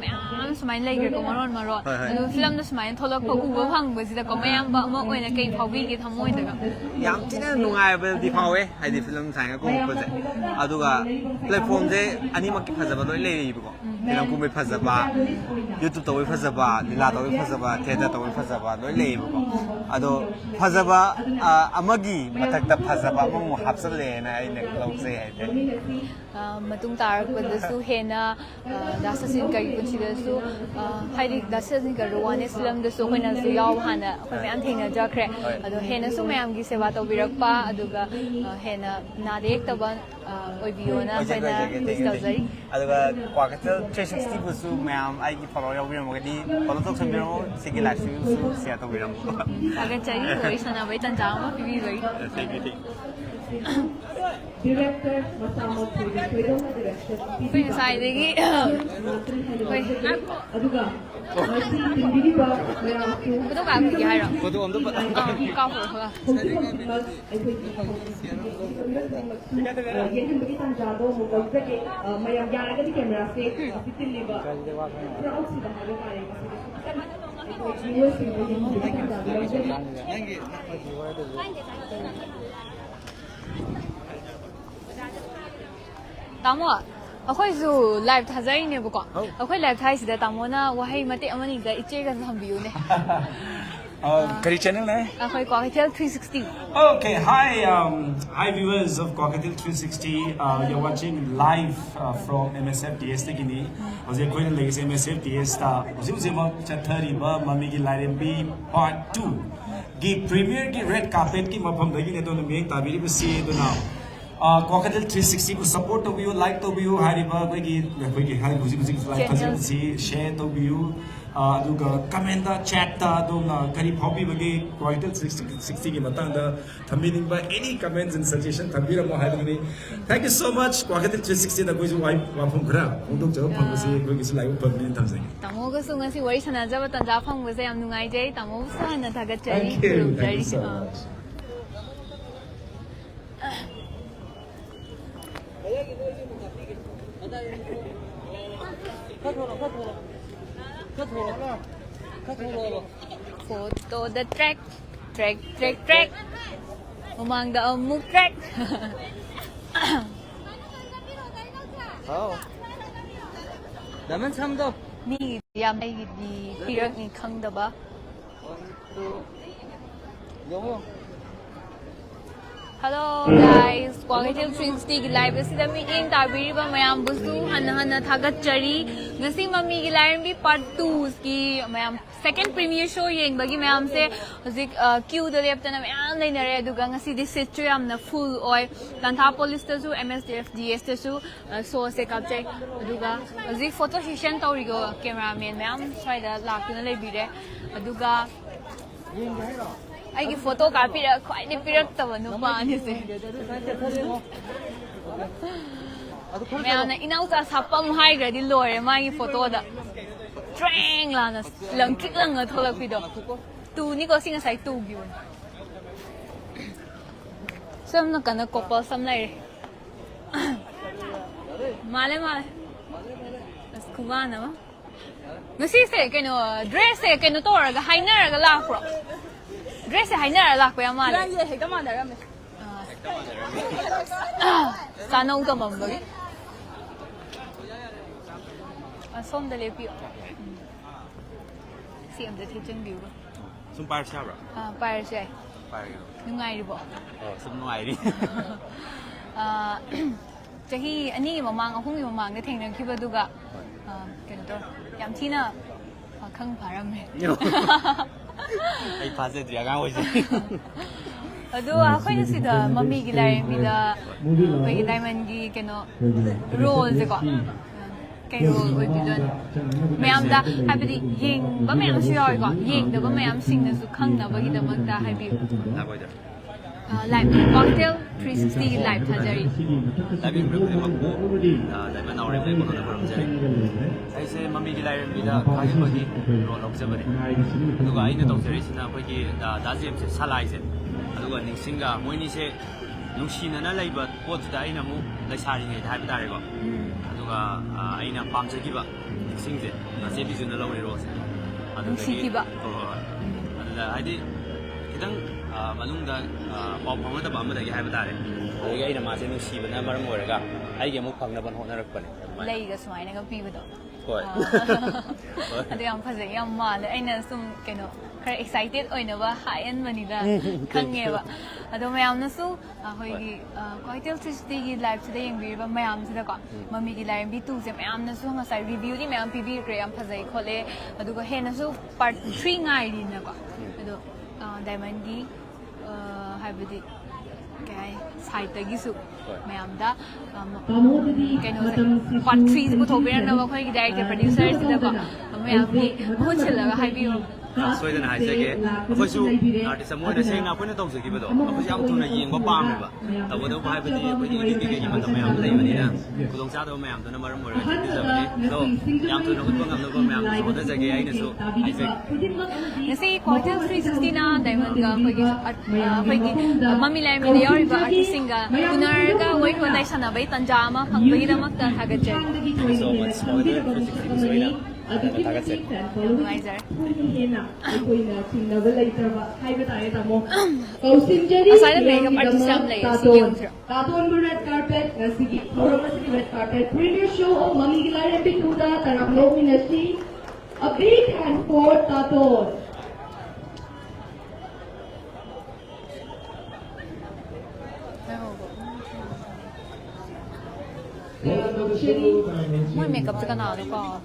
ꯃꯌꯥꯝ ꯁꯨꯃꯥꯏꯅ ꯂꯩꯈ꯭ꯔꯦꯀꯣ ꯃꯔꯣꯟ ꯑꯗꯨ ꯐꯤꯂꯝꯗ ꯁꯨꯃꯥꯏꯅ ꯊꯣꯛꯂꯛꯄ ꯎꯕ ꯐꯪꯕꯁꯤꯗꯀꯣ ꯃꯌꯥꯝꯕ ꯑꯃ ꯑꯣꯏꯅ ꯀꯩ ꯐꯥꯎꯕꯤꯒꯦ ꯊꯃꯣꯏꯗꯒ ꯌꯥꯝ ꯊꯤꯅ ꯅꯨꯡꯉꯥꯏꯕꯗꯤ ꯐꯥꯎꯋꯦ ꯍꯥꯏꯗꯤ ꯐꯤꯂꯝ ꯁꯥꯏꯅ ꯀꯨꯝꯃꯛꯄꯁꯦ ꯑꯗꯨꯒ ꯄ꯭ꯂꯦꯠꯐꯣꯝꯁꯦ ꯑꯅꯤꯃꯛꯀꯤ ꯐꯖꯕ ꯂꯣꯏ ꯂꯩꯔꯤꯕꯀꯣ ꯐꯤꯂꯝ ꯀꯨꯝꯕꯩ ꯐꯖꯕ ꯌꯨꯇ꯭ꯌꯨꯕ ꯇꯧꯕꯩ ꯐꯖꯕ ꯂꯤꯂꯥ ꯇꯧꯕꯩ ꯐꯖꯕ ꯊꯤꯌꯦꯇꯔ ꯇꯧꯕꯩ ꯐꯖꯕ ꯂꯣꯏ ꯂꯩꯌꯦꯕꯀꯣ ꯑꯗꯣ ꯐꯖꯕ ꯑꯃꯒꯤ ꯃꯊꯛꯇ ꯐꯖꯕ ꯑꯃꯃꯨꯛ ꯍꯥꯞꯆꯜꯂꯦꯅ ꯑꯩꯅ ꯂꯧꯖꯩ ꯍꯥꯏꯇꯥꯔꯦ ꯃꯇꯨꯡ ꯇꯥꯔꯛꯄꯗꯁꯨ ꯍꯦꯟꯅ ꯗꯥ ꯁꯆꯤꯟꯀꯔꯒꯤ ꯄꯨꯟꯁꯤꯗꯁꯨ ꯍꯥꯏꯗꯤ ꯗꯥ ꯁꯆꯤꯟꯀꯔ ꯋꯥꯅꯦꯁ ꯐꯤꯂꯝꯗꯁꯨ ꯑꯩꯈꯣꯏꯅꯁꯨ ꯌꯥꯎꯕ ꯍꯥꯟꯅ ꯑꯩꯈꯣꯏ ꯃꯌꯥꯝ ꯊꯦꯡꯅꯖꯈ꯭ꯔꯦ ꯑꯗꯣ ꯍꯦꯟꯅꯁꯨ ꯃꯌꯥꯝꯒꯤ ꯁꯦꯕꯥ ꯇꯧꯕꯤꯔꯛꯄ ꯑꯗꯨꯒ ꯍꯦꯟꯅ ꯅꯥꯗ ꯌꯦꯛꯇꯕ ꯑꯣꯏꯕꯤꯌꯣꯅ ꯑꯩꯈꯣꯏꯅ ꯋꯤꯁ ꯇꯧꯖꯔꯤ ꯑꯗꯨꯒ ꯀ꯭ꯋꯥꯀꯩꯊꯦꯜ 360ꯕꯨꯁꯨ ꯃꯌꯥꯝ ꯑꯩꯒꯤ ꯐꯣꯂꯣ ꯌꯥꯎꯕꯤꯔꯝꯃꯒꯗꯤ ꯐꯣꯂꯣ ꯇꯧꯁꯟꯕꯤꯔꯝꯃꯣ ꯁꯤꯒꯤ ꯂꯥꯏꯐꯁꯤꯁꯨ ꯁꯤꯌꯔ ꯇꯧꯕꯤꯔꯝꯃꯣ ꯊꯥꯒꯠꯆꯔꯤ ꯋꯥꯔꯤ ꯁꯥꯟꯅꯕꯒꯤ ꯇꯥꯟꯖꯥ ꯑꯃ ꯄꯤꯕꯤꯕꯒꯤ Director Masamot Freedom Direction. ꯑꯩꯈꯣꯏ ꯉꯁꯥꯏꯗꯒꯤ ꯑꯗꯨꯒ ꯃꯁꯤ ꯇꯤꯟꯕꯤꯔꯤꯕ ꯃꯌꯥꯝꯁꯨ ꯐꯣꯇꯣ ꯀꯥꯞꯄꯤꯒꯦ ꯍꯥꯏꯔꯣ ꯐꯣꯇꯣ ꯑꯝꯇ ꯀꯥꯞꯄꯣ ꯍꯧꯖꯤꯛꯃꯛ ꯑꯩꯈꯣꯏꯒꯤ ꯌꯦꯡꯍꯟꯕꯒꯤ ꯇꯥꯟꯖꯥꯗꯣ ꯑꯃꯨꯛ ꯂꯧꯖꯒꯦ ꯃꯌꯥꯝ ꯌꯥꯔꯒꯗꯤ ꯀꯦꯃꯦꯔꯥꯁꯦ ꯍꯧꯖꯤꯛ ꯇꯤꯜꯂꯤꯕ ꯀ꯭ꯔꯥꯎꯗꯁꯤꯗ ꯍꯥꯏꯕ ꯇꯥꯔꯦ ꯑꯩꯈꯣꯏ ꯚꯤꯌꯨꯋꯔꯁꯤꯡꯗ ꯌꯦꯡꯍꯟꯕꯒꯤ ꯇꯥꯟꯖꯥꯗꯣ ꯂꯧꯖꯒꯦ ꯇꯥꯃꯣ ꯑꯩꯈꯣꯏꯁꯨ ꯂꯥꯏꯚ ꯊꯥꯖꯔꯤꯅꯦꯕꯀꯣ ꯑꯩꯈꯣꯏ ꯂꯥꯏꯚ ꯊꯥꯏꯁꯤꯗ ꯇꯥꯃꯣꯅ ꯋꯥꯍꯩ ꯃꯇꯦꯛ ꯑꯃꯅꯤꯗ ꯏꯆꯦꯒ ꯊꯝꯕꯤꯌꯨꯅꯦ Kari channel hai? ꯑꯩꯈꯣꯏ Kwakeithel 360 Okay, hi viewers of Kwakatil 360. You're watching live from MSF DS Tegini. Hoje koi na lagi MSF DS ta. Hoje ma chathari ba mami ki Lairembi part 2. Gi premiere ki red carpet ki mafam dagi ne to na meng tabiri ba si do na. Kwakatil 360 को support to view, like to view, hariba koi ki hai hoje like thajin si share to view. अदुगा comment दा chat दा दोना करी फॉबी बगे quality 360 की मतंग दा थंबिनिंग बा एनी कमेंट्स एंड सजेशन थंबिरा मो हाइबनी thank you so much quality 360 दा कोई जो वाइ वाफम खरा उदोक जब फंगसे कोई किसी लाइव फंबिन थमसे ꯇꯥꯃꯣꯒ ꯁꯨ ꯉꯁꯤ ꯋꯥꯔꯤ ꯁꯥꯟꯅꯖꯕ ꯇꯥꯟꯖꯥ ꯐꯪꯕꯁꯦ ꯌꯥꯝ ꯅꯨꯡꯉꯥꯏꯖꯩ ꯇꯥꯃꯣꯕꯨꯁꯨ ꯍꯟꯅ ꯊꯥꯒꯠꯆꯔꯤ Thank you so much. Photoda track Umangda amuk track Daman samdo Mi yam ay di pirak ni khangdaba Hello guys, Kwakatil 360 की लाइव से दमी इन ताबीरी बा मयाम बुसु हन्ना थागतचरी ngasi mami की लाइन भी पार्ट 2 की मयाम सेकंड प्रीमियर शो येंग बगी मयाम से हजिक क्यू द लेप्तना मयाम लेनरे अदुगा ngasi दि सिट यामना फुल ओय लांथा पुलिस तसु MSDF DS तसु सो से कापचे अदुगा हजिक फोटो सेशन तौरिगो कैमरामैन मयाम स्वाइदा लाक्तुना लेबिरे अदुगा I give photo copy quite a period of no fun. Man, in out as Hapam high grade lawyer, my photo the Trang Lanas, Lang Kicklang at Holapido. Two Nico sing aside two you. So I'm not gonna couple some later. Malema. That's Kumana. The sister can dress a can door, a higher laugh. Dress hai na la ko yaman. Ran ye he kama da ram. Sanong ka mam bagi. Asom da le pi. Siam da thecheng view. Sum par cha bra. Par cha. Par. Nungai ri bo. Sum nungai ri. Chahi ani mamang ahung mamang da thengna khiba duga. Keno to yam thina khang pharam me. ꯑꯩ ꯐꯥꯖꯗ꯭ꯔꯤ ꯑꯉꯥꯡ ꯑꯣꯏꯖꯩ ꯑꯗꯣ ꯑꯩꯈꯣꯏꯅ ꯁꯤꯗ ꯃꯃꯤꯒꯤ ꯂꯥꯏꯔꯦꯝꯕꯤꯗ ꯑꯩꯈꯣꯏꯒꯤ ꯗꯥꯏꯃꯟꯒꯤ ꯀꯩꯅꯣ ꯔꯣꯜꯁꯦꯀꯣ ꯀꯩ role ꯑꯣꯏꯕꯤꯗꯣꯏꯅꯣ ꯃꯌꯥꯝꯗ ꯍꯥꯏꯕꯗꯤ ꯌꯦꯡꯕ ꯃꯌꯥꯝꯁꯨ ꯌꯥꯎꯋꯤꯀꯣ ꯌꯦꯡꯗꯕ ꯃꯌꯥꯝꯁꯤꯡꯅꯁꯨ ꯈꯪꯅꯕꯒꯤꯗꯃꯛꯇ ꯍꯥꯏꯕꯤꯌꯨ ꯂꯥꯏꯚ ꯀꯣꯛꯇꯦꯜ 360ꯒꯤ ꯂꯥꯏꯚ ꯊꯥꯖꯔꯤ ꯇꯥꯕꯤꯕ ꯈꯨꯗꯤꯡꯃꯛꯄꯨ ꯗꯥꯏꯃꯟ ꯅꯥꯎꯔꯦꯝꯕꯩ ꯃꯈꯣꯟꯗ ꯈꯨꯔꯨꯝꯖꯔꯤ ꯑꯩꯁꯦ ꯃꯃꯤꯒꯤ ꯂꯥꯏꯔꯦꯝꯕꯤꯗ ꯈꯥꯒꯦꯝꯕꯒꯤ ꯔꯣꯜ ꯂꯧꯖꯕꯅꯤ ꯑꯗꯨꯒ ꯑꯩꯅ ꯇꯧꯖꯔꯤꯁꯤꯅ ꯑꯩꯈꯣꯏꯒꯤ ꯗꯥ ꯖꯦꯝꯁꯦ ꯁꯂꯥꯏꯁꯦ ꯑꯗꯨꯒ ꯅꯤꯡꯁꯤꯡꯒ ꯃꯣꯏꯅꯤꯁꯦ ꯅꯨꯡꯁꯤꯅꯅ ꯂꯩꯕ ꯄꯣꯠꯇꯨꯗ ꯑꯩꯅ ꯑꯃꯨꯛ ꯂꯩꯁꯥꯔꯤꯉꯩꯗ ꯍꯥꯏꯕ ꯇꯥꯔꯦꯀꯣ ꯑꯗꯨꯒ ꯑꯩꯅ ꯄꯥꯝꯖꯈꯤꯕ ꯁꯤꯡꯁꯦ ꯆꯦ ꯕꯤꯖꯨꯅ ꯂꯧꯔꯤ ꯔꯣꯜꯁꯦ ꯅꯨꯡꯁꯤꯈꯤꯕ ꯍꯣꯏ ꯑꯗꯨꯗ ꯍꯥꯏꯗꯤ ꯈꯤꯇꯪ ꯃꯅꯨꯡꯗ ꯄꯥꯎ ꯐꯥꯎꯅꯗꯕ ꯑꯃꯗꯒꯤ ꯍꯥꯏꯕ ꯇꯥꯔꯦ ꯑꯗꯒꯤ ꯑꯩꯅ ꯃꯥꯁꯦ ꯅꯨꯡꯁꯤꯕꯅ ꯃꯔꯝ ꯑꯣꯏꯔꯒ ꯑꯩꯒꯤ ꯑꯃꯨꯛ ꯐꯪꯅꯕ ꯍꯣꯠꯅꯔꯛꯄꯅꯦ ꯂꯩꯒ ꯁꯨꯃꯥꯏꯅꯒ ꯄꯤꯕꯗꯣ ꯍꯣꯏ ꯑꯗꯨ ꯌꯥꯝ ꯐꯖꯩ ꯌꯥꯝ ꯃꯥꯜꯂꯦ ꯑꯩꯅ ꯁꯨꯝ ꯀꯩꯅꯣ ꯈꯔ ꯑꯦꯛꯁꯥꯏꯇꯦꯗ ꯑꯣꯏꯅꯕ ꯍꯥꯏꯍꯟꯕꯅꯤꯗ ꯈꯪꯉꯦꯕ ꯑꯗꯣ ꯃꯌꯥꯝꯅꯁꯨ ꯑꯩꯈꯣꯏꯒꯤ ꯀ꯭ꯋꯥꯀꯩꯊꯦꯜ 360ꯒꯤ ꯂꯥꯏꯚꯁꯤꯗ ꯌꯦꯡꯕꯤꯔꯤꯕ ꯃꯌꯥꯝꯁꯤꯗꯀꯣ ꯃꯃꯤꯒꯤ ꯂꯥꯏꯔꯦꯝꯕꯤ 2ꯁꯦ ꯃꯌꯥꯝꯅꯁꯨ ꯉꯁꯥꯏ ꯔꯤꯚ꯭ꯌꯨꯗꯤ ꯃꯌꯥꯝ ꯄꯤꯕꯤꯈ꯭ꯔꯦ ꯌꯥꯝ ꯐꯖꯩ ꯈꯣꯠꯂꯦ ꯑꯗꯨꯒ ꯍꯦꯟꯅꯁꯨ ꯄꯥꯔꯠ 3 ꯉꯥꯏꯔꯤꯅꯀꯣ ꯑꯗꯣ ꯗꯥꯏꯃꯟꯒꯤ ꯍꯥꯏꯕꯗꯤ ꯀꯩ ꯍꯥꯏ ꯁꯥꯏꯠꯇꯒꯤꯁꯨ ꯃꯌꯥꯝꯗ ꯀꯩꯅꯣꯁꯦ ꯄꯥꯔꯠ 3ꯁꯦ ꯄꯨꯊꯣꯛꯄꯤꯔꯛꯅꯕ ꯑꯩꯈꯣꯏꯒꯤ ꯗꯥꯏꯔꯦꯛꯇꯔ ꯄ꯭ꯔꯣꯗ꯭ꯌꯨꯁꯔꯁꯤꯗꯀꯣ ꯃꯌꯥꯝꯒꯤ ꯃꯍꯨꯠ ꯁꯤꯜꯂꯒ ꯍꯥꯏꯕꯤꯌꯨ ꯁꯣꯏꯗꯅ ꯍꯥꯏꯖꯒꯦ ꯑꯩꯈꯣꯏꯁꯨ ꯑꯥꯔꯇꯤꯁ ꯑꯃ ꯑꯣꯏꯅ ꯁꯦꯡꯅ ꯑꯩꯈꯣꯏꯅ ꯇꯧꯖꯈꯤꯕꯗꯣ ꯑꯩꯈꯣꯏꯁꯨ ꯌꯥꯝ ꯊꯨꯅ ꯌꯦꯡꯕ ꯄꯥꯝꯃꯦꯕ ꯇꯧꯒꯗꯧꯕ ꯍꯥꯏꯕꯗꯤ ꯑꯩꯈꯣꯏꯒꯤ ꯏꯗꯤꯇꯤꯡꯒꯤ ꯃꯇꯝ ꯃꯌꯥꯝ ꯂꯩꯕꯅꯤꯅ ꯈꯨꯗꯣꯡꯆꯥꯗꯕ ꯃꯌꯥꯝꯗꯨꯅ ꯃꯔꯝ ꯑꯣꯏꯔꯒ ꯊꯤꯟꯖꯕꯅꯤ ꯑꯗꯣ ꯌꯥꯝ ꯊꯨꯅ ꯎꯠꯄ ꯉꯝꯅꯕ ꯃꯌꯥꯝꯗꯁꯨ ꯍꯣꯠꯅꯖꯒꯦ ꯑꯩꯅꯁꯨ ꯍꯥꯏꯖꯒꯦ ꯉꯁꯤ ꯀ꯭ꯋꯥꯀꯩꯊꯦꯜ 360ꯅ ꯗꯥꯏꯃꯟꯒ ꯑꯩꯈꯣꯏꯒꯤ ꯃꯃꯤ ꯂꯥꯏꯔꯦꯝꯕꯤꯗ ꯌꯥꯎꯔꯤꯕ ꯑꯥꯔꯇꯤꯁꯁꯤꯡꯒ ꯎꯅꯔꯒ ꯋꯥꯔꯤ ꯋꯥꯇꯥꯏ ꯁꯥꯟꯅꯕꯒꯤ ꯇꯥꯟꯖꯥ ꯑꯃ ꯐꯪꯕꯒꯤꯗꯃꯛꯇ ꯊꯥꯒꯠꯆꯔꯤ so much ꯊꯥꯒꯠꯆꯔꯤ ꯅꯨꯡꯉꯥꯏꯖꯔꯦ ꯑꯁꯥꯏꯗ makeup artist ꯌꯥꯝ ꯂꯩꯌꯦ, ꯁꯤ ꯌꯦꯡꯁꯤꯔꯣ? Taton red carpet ngasigi masigi red carpet premiere show of Mamigi Lairambi 2 tarang minasi. A big hand for Taton. ꯃꯣꯏ ꯃꯦꯀꯞꯁꯦ ꯀꯅꯥꯅꯣ ꯀꯅꯥꯅꯣ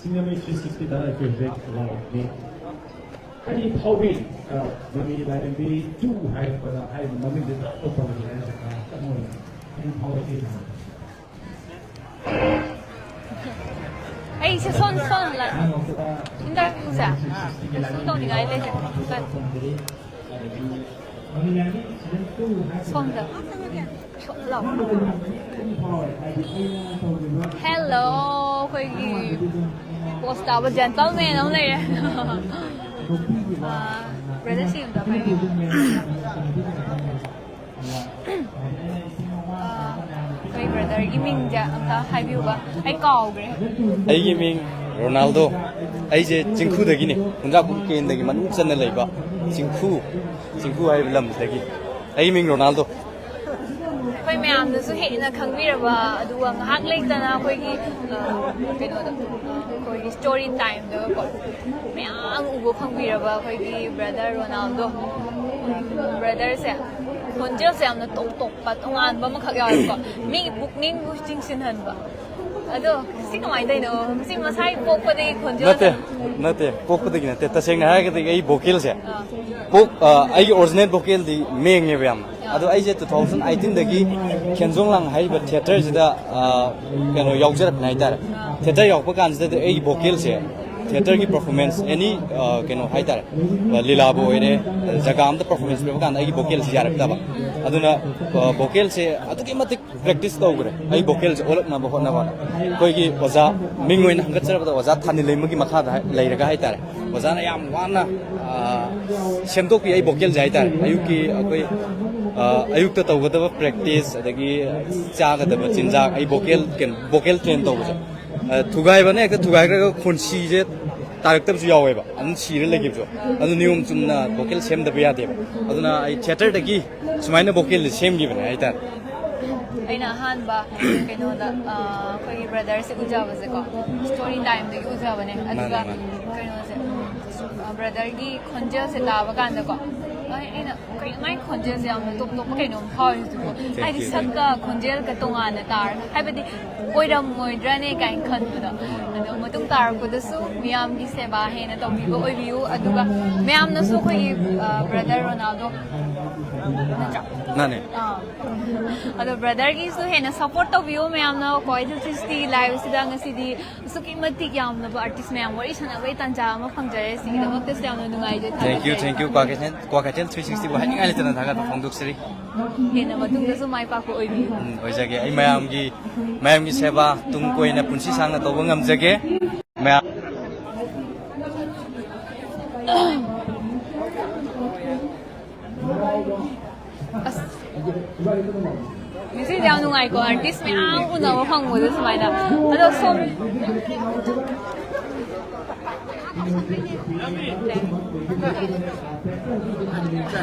Sinema 360 that I feel very loud. I need Hobby, Mummy MB 2 I Mummy did not open the lens of someone in Hobby. Ay, si Son lang. Interview siya. Ito, hindi nga ito. Son lang. Hello, ko'y posta ba gentleman ang lay. Brother Sim da pa. Ko'y brother iming ja ang ta hai view ba. Ay call gre. ꯑꯩꯒꯤ ꯃꯤꯡ Ronaldo ꯑꯩꯁꯦ ꯆꯤꯡꯈꯨꯗꯒꯤꯅꯤ ꯍꯨꯟꯗ꯭ꯔꯥꯛꯄꯨꯝ ꯀꯦꯟꯗꯒꯤ ꯃꯅꯨꯡ ꯆꯟꯅ ꯂꯩꯕ ꯆꯤꯡꯈꯨ ꯍꯥꯏꯕ ꯂꯝꯁꯤꯗꯒꯤ ꯑꯩꯒꯤ ꯃꯤꯡ Ronaldo ꯑꯩꯈꯣꯏ ꯃꯌꯥꯝꯅꯁꯨ ꯍꯦꯟꯅ ꯈꯪꯕꯤꯔꯕ ꯑꯗꯨꯒ ꯉꯥꯏꯍꯥꯛ ꯂꯩꯇꯅ ꯑꯩꯈꯣꯏꯒꯤ ꯀꯩꯅꯣꯗ ꯑꯩꯈꯣꯏꯒꯤ ꯁ꯭ꯇꯣꯔꯤ ꯇꯥꯏꯝꯗꯀꯣ ꯃꯌꯥꯝ ꯎꯕ ꯐꯪꯕꯤꯔꯕ ꯑꯩꯈꯣꯏꯒꯤ ꯕ꯭ꯔꯗꯔ ꯔꯣꯅꯥꯜꯗꯣ ꯕ꯭ꯔꯗꯔꯁꯦ ꯈꯣꯟꯖꯦꯜꯁꯦ ꯌꯥꯝꯅ ꯇꯣꯞ ꯇꯣꯞꯄ ꯇꯣꯉꯥꯟꯕ ꯑꯃꯈꯛ ꯌꯥꯎꯋꯦꯕꯀꯣ ꯃꯤꯒꯤ ꯄꯨꯛꯅꯤꯡꯕꯨ ꯆꯤꯡꯁꯤꯟꯍꯟꯕ ꯑꯗꯣ ꯁꯤ ꯀꯃꯥꯏꯅ ꯇꯧꯔꯤꯅꯣ ꯁꯤ ꯃꯁꯥꯒꯤ ꯄꯣꯛꯄꯗꯒꯤ ꯈꯣꯟꯖꯦꯜꯁꯦ ꯅꯠꯇꯦ ꯄꯣꯛꯄꯗꯒꯤ ꯅꯠꯇꯦ ꯇꯁꯦꯡꯅ ꯍꯥꯏꯔꯒꯗꯤ ꯑꯩ ꯚꯣꯀꯦꯜꯁꯦ ꯑꯩꯒꯤ ꯑꯣꯔꯤꯖꯤꯅꯦꯜ ꯚꯣꯀꯦꯜꯗꯤ ꯃꯦꯡꯉꯦꯕ ꯌꯥꯝꯅ ꯑꯗꯣ ꯑꯩꯁꯦ 2018ꯗꯒꯤ ꯈꯦꯟꯖꯣꯡꯂꯥꯡ ꯍꯥꯏꯔꯤꯕ ꯊꯤꯌꯦꯇꯔꯁꯤꯗ ꯀꯩꯅꯣ ꯌꯥꯎꯖꯔꯛꯄꯅꯦ ꯍꯥꯏꯇꯥꯔꯦ ꯊꯤꯌꯦꯇꯔ ꯌꯥꯎꯔꯛꯄ ꯀꯥꯟꯁꯤꯗꯗꯤ ꯑꯩꯒꯤ ꯚꯣꯀꯦꯜꯁꯦ ꯊꯤꯌꯦꯇꯔꯒꯤ ꯄꯔꯐꯣꯔꯃꯦꯟꯁ ꯑꯦꯅꯤ ꯀꯩꯅꯣ ꯍꯥꯏꯇꯥꯔꯦ ꯂꯤꯂꯥꯕꯨ ꯑꯣꯏꯔꯦ ꯖꯒꯥ ꯑꯃꯗ ꯄꯔꯐꯣꯔꯃꯦꯟꯁ ꯄꯤꯕ ꯀꯥꯟꯗ ꯑꯩꯒꯤ ꯚꯣꯀꯦꯜꯁꯦ ꯌꯥꯔꯛꯇꯕ ꯑꯗꯨꯅ ꯚꯣꯀꯦꯜꯁꯦ ꯑꯗꯨꯛꯀꯤ ꯃꯇꯤꯛ ꯄ꯭ꯔꯦꯛꯇꯤꯁ ꯇꯧꯈ꯭ꯔꯦ ꯑꯩ ꯚꯣꯀꯦꯜꯁꯦ ꯑꯣꯜꯂꯛꯅꯕ ꯍꯣꯠꯅꯕ ꯑꯩꯈꯣꯏꯒꯤ ꯑꯣꯖꯥ ꯃꯤꯡ ꯑꯣꯏꯅ ꯍꯪꯒꯠꯆꯔꯕꯗ ꯑꯣꯖꯥ ꯊꯥꯅꯤꯂꯩꯃꯒꯤ ꯃꯈꯥꯗ ꯂꯩꯔꯒ ꯍꯥꯏꯇꯥꯔꯦ ꯑꯣꯖꯥꯅ ꯌꯥꯝ ꯋꯥꯅ ꯁꯦꯝꯗꯣꯛꯄꯤ ꯑꯩ ꯚꯣꯀꯦꯜꯁꯦ ꯍꯥꯏꯇꯥꯔꯦ ꯑꯌꯨꯛꯀꯤ ꯑꯩꯈꯣꯏ ꯑꯌꯨꯛꯇ ꯇꯧꯒꯗꯕ ꯄ꯭ꯔꯦꯛꯇꯤꯁ ꯑꯗꯒꯤ ꯆꯥꯒꯗꯕ ꯆꯤꯟꯖꯥꯛ ꯑꯩ ꯚꯣꯀꯦꯜ ꯇ꯭ꯔꯦꯟ ꯇꯧꯕꯁꯦ ꯊꯨꯒꯥꯏꯕꯅ ꯍꯦꯛꯇ ꯊꯨꯒꯥꯏꯈ꯭ꯔꯒ ꯈꯣꯟꯁꯤꯁꯦ ꯇꯥꯔꯛꯇꯕꯁꯨ ꯌꯥꯎꯋꯦꯕ ꯑꯗꯨꯝ ꯁꯤꯔ ꯂꯩꯈꯤꯕꯁꯨ ꯑꯗꯨ ꯅꯤꯌꯣꯝ ꯆꯨꯝꯅ ꯚꯣꯀꯦꯜ ꯁꯦꯝꯗꯕ ꯌꯥꯗꯦꯕ ꯑꯗꯨꯅ ꯑꯩ ꯊꯤꯌꯦꯇꯔꯗꯒꯤ ꯁꯨꯃꯥꯏꯅ ꯚꯣꯀꯦꯜꯁꯦ ꯁꯦꯝꯈꯤꯕꯅꯦ ꯍꯥꯏꯇꯥꯔꯦ ꯑꯩꯅ ꯑꯍꯥꯟꯕ ꯀꯩꯅꯣꯗ ꯑꯩꯈꯣꯏꯒꯤ ꯕ꯭ꯔꯗꯔꯁꯦ ꯎꯖꯕꯁꯦꯀꯣ ꯁ꯭ꯇꯣꯔꯤ ꯇꯥꯏꯝꯗꯒꯤ ꯎꯖꯕꯅꯦ ꯑꯗꯨꯒ ꯀꯩꯅꯣꯁꯦ ꯕ꯭ꯔꯗꯔꯒꯤ ꯈꯣꯟꯖꯦꯜꯁꯦ ꯇꯥꯕ ꯀꯥꯟꯗꯀꯣ ꯑꯩꯅ ꯀꯩꯅꯣ ꯃꯥꯏ ꯈꯣꯟꯖꯦꯜꯁꯦ ꯌꯥꯝꯅ ꯇꯣꯞ ꯇꯣꯞꯄ ꯀꯩꯅꯣꯝ ꯐꯥꯎꯔꯤꯁꯤꯕꯣ ꯍꯥꯏꯗꯤ ꯁꯛꯀ ꯈꯣꯟꯖꯦꯜꯒ ꯇꯣꯉꯥꯟꯅ ꯇꯥꯔꯒ ꯍꯥꯏꯕꯗꯤ ꯑꯣꯏꯔꯝꯃꯣꯏꯗ꯭ꯔꯅꯦ ꯀꯥꯏꯅ ꯈꯟꯕꯗꯣ ꯑꯗꯣ ꯃꯇꯨꯡ ꯇꯥꯔꯛꯄꯗꯁꯨ ꯃꯤꯌꯥꯝꯒꯤ ꯁꯦꯕꯥ ꯍꯦꯟꯅ ꯇꯧꯕꯤꯕ ꯑꯣꯏꯕꯤꯌꯨ ꯑꯗꯨꯒ ꯃꯌꯥꯝꯅꯁꯨ ꯑꯩꯈꯣꯏꯒꯤ ꯕ꯭ꯔꯗꯔ ꯔꯣꯅꯥꯜꯗꯣ ꯅꯠꯇ꯭ꯔꯥ ꯃꯥꯅꯦ ꯑꯗꯣ ꯕ꯭ꯔꯗꯔꯒꯤꯁꯨ ꯍꯦꯟꯅ ꯁꯞꯄꯣꯔꯠ ꯇꯧꯕꯤꯌꯨ ꯃꯌꯥꯝꯅ ꯀ꯭ꯋꯥꯀꯩꯊꯦꯜ 360 ꯂꯥꯏꯚꯁꯤꯗ ꯉꯁꯤꯗꯤ ꯑꯁꯨꯛꯀꯤ ꯃꯇꯤꯛ ꯌꯥꯝꯅꯕ ꯑꯥꯔꯇꯤꯁ ꯃꯌꯥꯝ ꯋꯥꯔꯤ ꯁꯥꯟꯅꯕꯒꯤ ꯇꯥꯟꯖꯥ ꯑꯃ ꯐꯪꯖꯔꯦ ꯁꯤꯒꯤꯗꯃꯛꯇꯁꯨ ꯌꯥꯝꯅ ꯅꯨꯡꯉꯥꯏꯖꯩ ꯊꯦꯡꯛ ꯌꯨ ꯀ꯭ꯋꯥꯀꯩꯊꯦꯜ 360ꯕꯨ ꯍꯥꯏꯅꯤꯡꯉꯥꯏ ꯂꯩꯇꯅ ꯊꯥꯒꯠꯄ ꯐꯣꯡꯗꯣꯛꯆꯔꯤ ꯍꯦꯟꯅ ꯃꯇꯨꯡꯗꯁꯨ ꯃꯥꯏ ꯄꯥꯛꯄ ꯑꯣꯏꯕꯤꯌꯨ ꯑꯣꯏꯖꯒꯦ ꯑꯩ ꯃꯌꯥꯝꯒꯤ ꯁꯦꯕꯥ ꯇꯨꯡ ꯀꯣꯏꯅ ꯄꯨꯟꯁꯤ ꯁꯥꯡꯅ ꯇꯧꯕ ꯉꯝꯖꯒꯦ ꯃꯌꯥꯝ Misi yang nungai ko artist may ang una mo pang mo sa may na. Ano so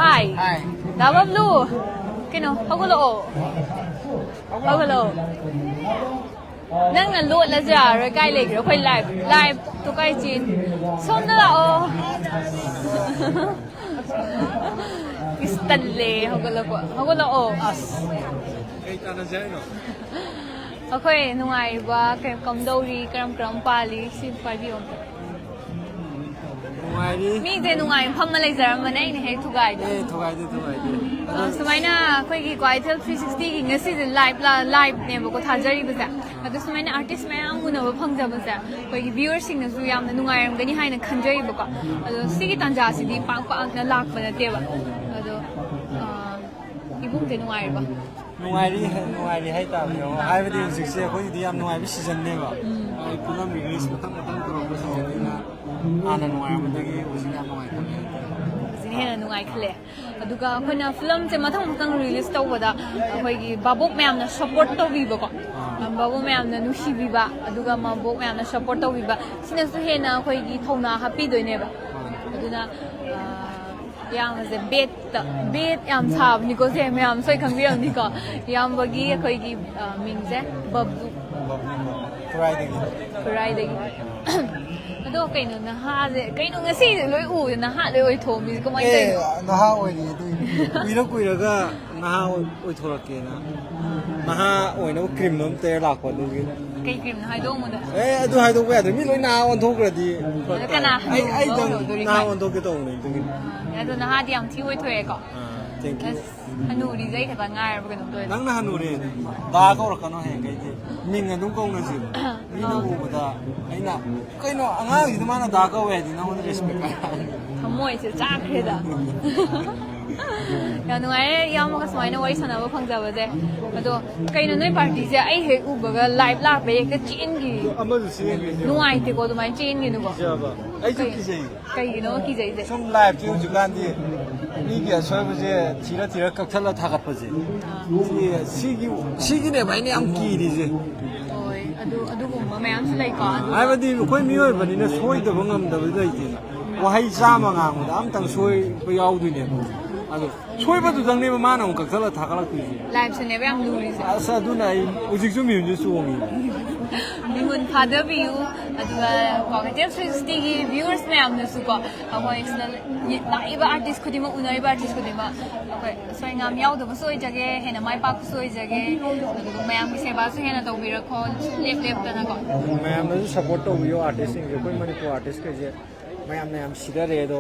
Hi. Dawa blue. Kino, pagulo. Pagulo. Nang nalo la ja ra kai le ro khoi live to kai chin. Som na o. Istanle pagulo o. Kay tana jai no. Okay, nungai ba kay kamdori karam pali si party on. มีเจนุ่งไงพัมมาเลยจะมันเองนี่ให้ทุกไงทุกไงสมัยน่ะคุยกี่กว่าเทล360กี่เงี้ยสิไลฟ์เนี่ยบอกว่าท่าจริงภาษาแต่สมัยน่ะอาร์ติสต์แม่อังกุนเอาพังจับภาษาคุยกี่ viewers สิ่งนั้นสุยามนุ่งไงมันก็นี่ให้น่ะขันใจบอกว่าสิ่งที่ตั้งใจสิดีปังน่ะลักไปนะเตี้ยบ่อีบุ้งเจนุ่งไงป่ะนุ่งไงดีให้ตามเนาะไอ้ประเดี๋ยวสิ่งเสียคนที่ยามนุ่งไงเป็นซีซันเนี่ยบ่ไอ้คุณน้ำมีลิสต์ตั้งตรงเป็นซีซันเนี่ยนะอันนุ่งไงมันจะกี่สิ่งยามนุ่งไงคนเนี่ยสิ่งที่นุ่งไงเคลียดูก็คนน่ะฟิล์มจะมาทั้งรีลิสต์ตัวว่าคุยกี่บ้าบุกแม่น่ะ support ตัววิบก็บ้าบุกแม่น่ะนุชิวิบดูก็มาบุกแม่น่ะ support ตัววิบสิ่งนั้นสุดเห็นน่ะคุยกี่ทงน่ะ happy ด้วยเนี่ยบ่ดูน่ะยังจะเบ็ดยังชอบนี่ก็เสียไม่ยังสวยคำเดียวนี่ก็ยังบางทีเคยกี่มิงเซ่บับใครได้แล้วดูกันนะฮะเจ้กันงั้นสิเลยอู้นะฮะเลยโทรมีก็ไม่ได้นะฮะโอ้ยนี่ดูมีแล้วคุยแล้วก็นะฮะโอ้ยโทรเกนะนะฮะโอ้ยนะครีมน้ำเตะหลักกว่าดูกันกี่ครีมให้ดูมั้งดูให้ดูแก่แต่มีเลยนาวันทุกข์เลยดีกันนะไอ้ตรงนาวันทุกข์ก็ตรงเลยดูกันแล้วดูนะฮะที่ยังที่ไว้ถอยก็ฮันูดีใจแค่ตั้งง่ายเราเป็นตัวนั่งนะฮันูเรนดาก็รักกันนะเห็นไงที่มิงกันนุ่งกงนั่นสิมีนุ่งกูบ่ไอ้น่ะก็ไอ้น่ะง่ายที่มันน่ะดาก็เวทีน่ะมันเรสเปคกันขโมยจะจ้าเคดะยังไงยังมันก็สมัยนั้นไว้สนามว่าพังจะว่าเจ้แล้วดูใครนั่นในปาร์ตี้เจ้ไอ้เฮอุบก็ไลฟ์ลากไปก็จีนกี่นุ่งไอ้ที่ก็ตัวมันจีนกี่นู่นก็ไอ้จุดกี่ใจใครกี่นู่นกี่ใจเจ้ช่วงไลฟ์ที่จุดการที่นี่เกี่ยวช่วยไปเจ้ทีละกักทัลละทักกับไปเจ้ที่เนี่ยไปเนี่ยอังกีดีเจ้โอ้ยดูผมมาแม่อันสไลก่อนไอ้วันนี้คุยมีวันนี้เนี่ยช่วยแต่บางคำแต่ไม่ได้จริงว่าให้ซ้ำมางานมันอันตั้งช่วยไปเอาด้วยเนี่ยช่วยประตูทางนี้มาหน่อยกักทัลละทักอะไรคือไลฟ์เสนอไปอังดูดิสิอาซาดูไหนอุจิจุมีอยู่ส่วนนี้มีคนพาเดบิวดูว่าก็จะช่วยสติกีวิวเออร์สแม่อันนี้สุก็เอาไว้สนั่นไลฟ์อาร์ติสต์คนที่มาอุณหภูมิอาร์ติสต์คนที่มาโอเคสวยงามยาวดูว่าสวยจังเห็นไหมปากสวยจังดูแม่อันนี้เสียบ้าสุดเห็นตัววิรักคนเล็บกันนะก่อนแม่อันนี้สปอร์ตตัววิวอาร์ติสต์เนี่ยคนมันนี่อาร์ติสต์ก็จะแม่อันนี้สิได้เรียด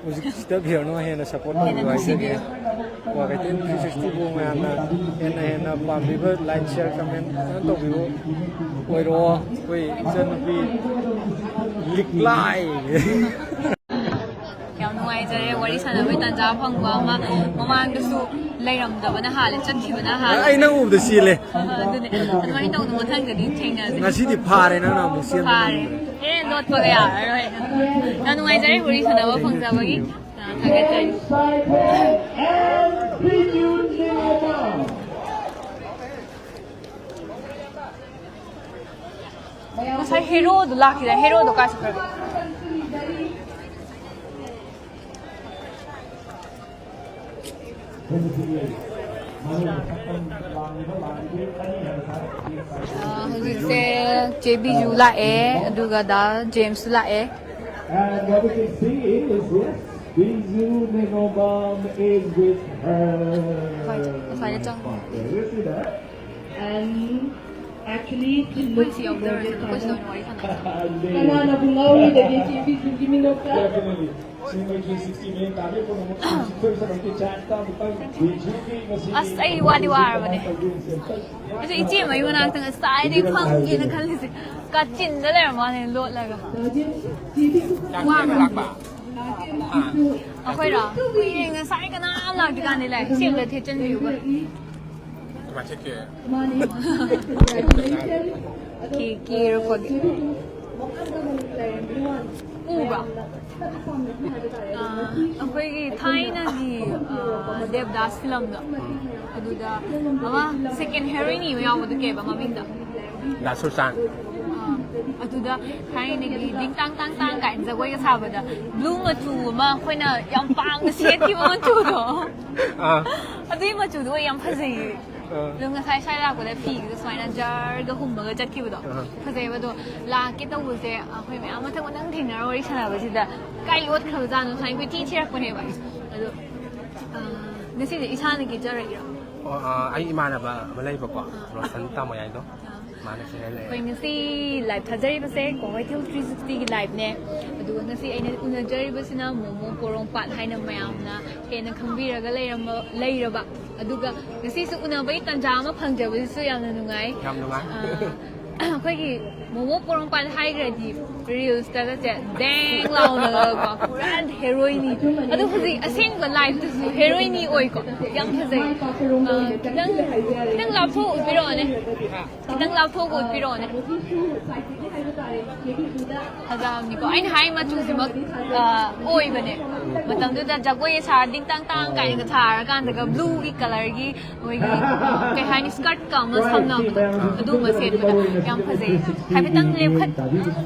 มุสิกสิได้เพียงน้อยเห็นสปอร์ตตัววิวอะไรเงี้ยว่ากันที่360บูแม่อันนั้นเห็นปามวิวไลค์แชร์คอมเมนต์นั่นตัววิวโอ้ยรอโอ้ยเจนบีลิกไลยังนุ่งไอ้เจ้วันนี้ฉันไปตั้งใจฟังว่ามาก็สู้เลยรำดับนะฮะเลยจัดที่นะฮะไอ้นั่งอุ้มเดชีเลยดูเนี่ยอันนี้ต้องดูท่านก็ดีจริงนะงั้นสิที่พาเลยนะมุสิพาเลยรถไปเลยอ่ะเลยนั่นนุ่งไอ้เจ้วันนี้ฉันไปฟังจะว่ากี่ทางกันใจใช่ฮีโร่ดูลักกี้เลยฮีโร่ดูการสเปรย์hujitse JBU la aduga da James la and what we can see is yes Bijou Negomam is with her you see that and actually what's the other Kanana bungawi dari TV Kiminoka as ay waliwar ba ne kasi iti mai wana tang sai di phang ki na khan si ka chin da le ma ne lo la ga wa ma lak ba akhoi ra kui nga sai ka na la di kan ni lai sim le the chen liu baมาเช็คเกอร์ki ro ko u ba ꯑꯩꯈꯣꯏꯒꯤ ꯊꯥꯏꯅꯒꯤ ꯗꯦꯕꯗꯥꯁ ꯐꯤꯂꯝꯗꯣ ꯑꯗꯨꯗ ꯑꯃ ꯁꯦꯀꯦꯟ heroine ꯑꯃ ꯌꯥꯎꯕꯗꯣ ꯀꯦꯕ ꯃꯃꯤꯡꯗ ꯗꯥꯁꯨꯔꯆꯥꯟ ꯑꯗꯨꯗ ꯊꯥꯏꯅꯒꯤ ꯗꯤꯡ ꯇꯥꯡ ꯇꯥꯡ ꯇꯥꯡ ꯀꯥꯏꯅ ꯖꯒꯣꯏꯒ ꯁꯥꯕꯗ ꯕ꯭ꯂꯨ ꯃꯆꯨ ꯑꯃ ꯑꯩꯈꯣꯏꯅ ꯌꯥꯝ ꯄꯥꯝꯅ ꯁꯦꯠꯈꯤꯕ ꯃꯆꯨꯗꯣ ꯑꯗꯨꯒꯤ ꯃꯆꯨꯗꯣ ꯌꯥꯝ ꯐꯖꯩꯌꯦ ꯑꯗꯣ ꯉꯁꯥꯏ ꯁ꯭ꯋꯥꯏ ꯂꯥꯛꯄꯗ ꯐꯤꯒ ꯁꯨꯃꯥꯏꯅ ꯖꯔꯒ ꯍꯨꯝꯃꯒ ꯆꯠꯈꯤꯕꯗꯣ ꯐꯖꯩꯌꯦꯕ ꯑꯗꯣ ꯂꯥꯛꯀꯦ ꯇꯧꯕꯁꯦ ꯑꯩꯈꯣꯏ ꯃꯌꯥꯝ ꯃꯊꯪ ꯃꯊꯪ ꯊꯦꯡꯅꯔ ꯋꯥꯔꯤ ꯁꯥꯟꯅꯕꯁꯤꯗ ꯀꯥꯏ ꯂꯣꯠꯈ꯭ꯔꯕꯖꯥꯠꯅꯣ ꯁꯨꯃꯥꯏꯅ ꯀꯣꯏꯊꯤ ꯊꯤꯔꯛꯄꯅꯦꯕ ꯑꯗꯣ ꯉꯁꯤꯁꯦ ꯏꯁꯥꯅ ꯀꯦꯖꯔꯛꯏꯔꯣ ꯑꯩ ꯏꯃꯥꯟꯅꯕ ꯑꯃ ꯂꯩꯕꯀꯣ ꯔꯣꯁꯟ ꯇꯥꯃꯣꯌꯥꯏꯗꯣ ꯃꯥꯅ ꯁꯤꯍꯜꯂꯛꯑꯦ ꯑꯩꯈꯣꯏ ꯉꯁꯤ ꯂꯥꯏꯚ ꯊꯥꯖꯔꯤꯕꯁꯦ ꯀꯩꯊꯦꯜ 360ꯒꯤ ꯂꯥꯏꯚꯅꯦ ꯑꯗꯨꯒ ꯉꯁꯤ ꯑꯩꯅ ꯎꯅꯖꯔꯤꯕꯁꯤꯅ ꯃꯣꯃꯣ ꯄꯣꯔꯣꯝꯄꯥꯠ ꯍꯥꯏꯅ ꯃꯌꯥꯝꯅ ꯍꯦꯟꯅ ꯈꯪꯕꯤꯔꯒ ꯂꯩꯔꯕ ꯑꯗꯨꯒ ꯉꯁꯤꯁꯨ ꯎꯅꯕꯒꯤ ꯇꯥꯟꯖꯥ ꯑꯃ ꯐꯪꯖꯕꯁꯤꯁꯨ ꯌꯥꯝꯅ ꯅꯨꯡꯉꯥꯏ ꯌꯥꯝ ꯅꯨꯡꯉꯥꯏ ꯑꯩꯈꯣꯏꯒꯤ ꯃꯣꯃꯣ ꯄꯣꯔꯣꯝꯄꯥꯠ ꯍꯥꯏꯈ꯭ꯔꯗꯤ ꯔꯤꯜꯁꯇꯒꯁꯦ ꯗꯦꯡ ꯂꯥꯎꯅꯒꯀꯣ ꯄꯨꯔꯥ ꯍꯦꯔꯣꯏꯅꯤ ꯑꯗꯣ ꯍꯧꯖꯤꯛ ꯑꯁꯦꯡꯕ ꯂꯥꯏꯐꯇꯁꯨ ꯍꯦꯔꯣꯏꯅꯤ ꯑꯣꯏꯀꯣ ꯌꯥम ꯐꯖꯩ खितंग लाफो उतपिरोने खितंग लाफो को उतपिरोने हजामनी को आइन हाई मचुसी मक ओई बने मतलब तो जगोय सार दिंग तांग तांग काइन का थार कान दगा ब्लू की कलर की ओई की के हाई स्कर्ट का मस हमना अदु मसेट बदा याम फजे हाई बितंग लेखत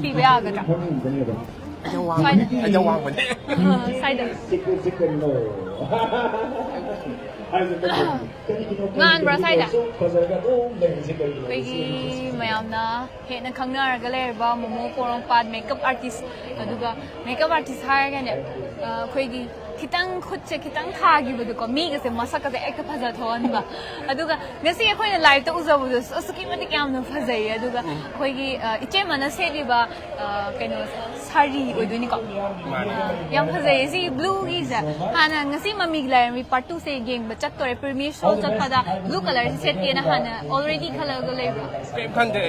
पीबे आगदा अजवांग बने side ngan bra sai da koi mayamna hena khangnaraga lerba momo porongpat makeup artist aduga makeup artist haraga ne koi gi खितंग खुद से खितंग थागिबदो को मीग से मसक से एक फजा थोनबा अदुगा ngasi अखोइना लाइव तो उजबदो असुकी मति क्यामनो फजै अदुगा खोइगी इचे मन सेलिबा कइनो सारी ओइदोनि को याम फजै सि ब्लू गी जा हाना ngasi ममी ग्लाइमी पार्ट 2 से गेंग बचत तोरे प्रीमियर शो चतपदा ब्लू कलर से सेट केना हाना ऑलरेडी कलर गो लेबा खंदे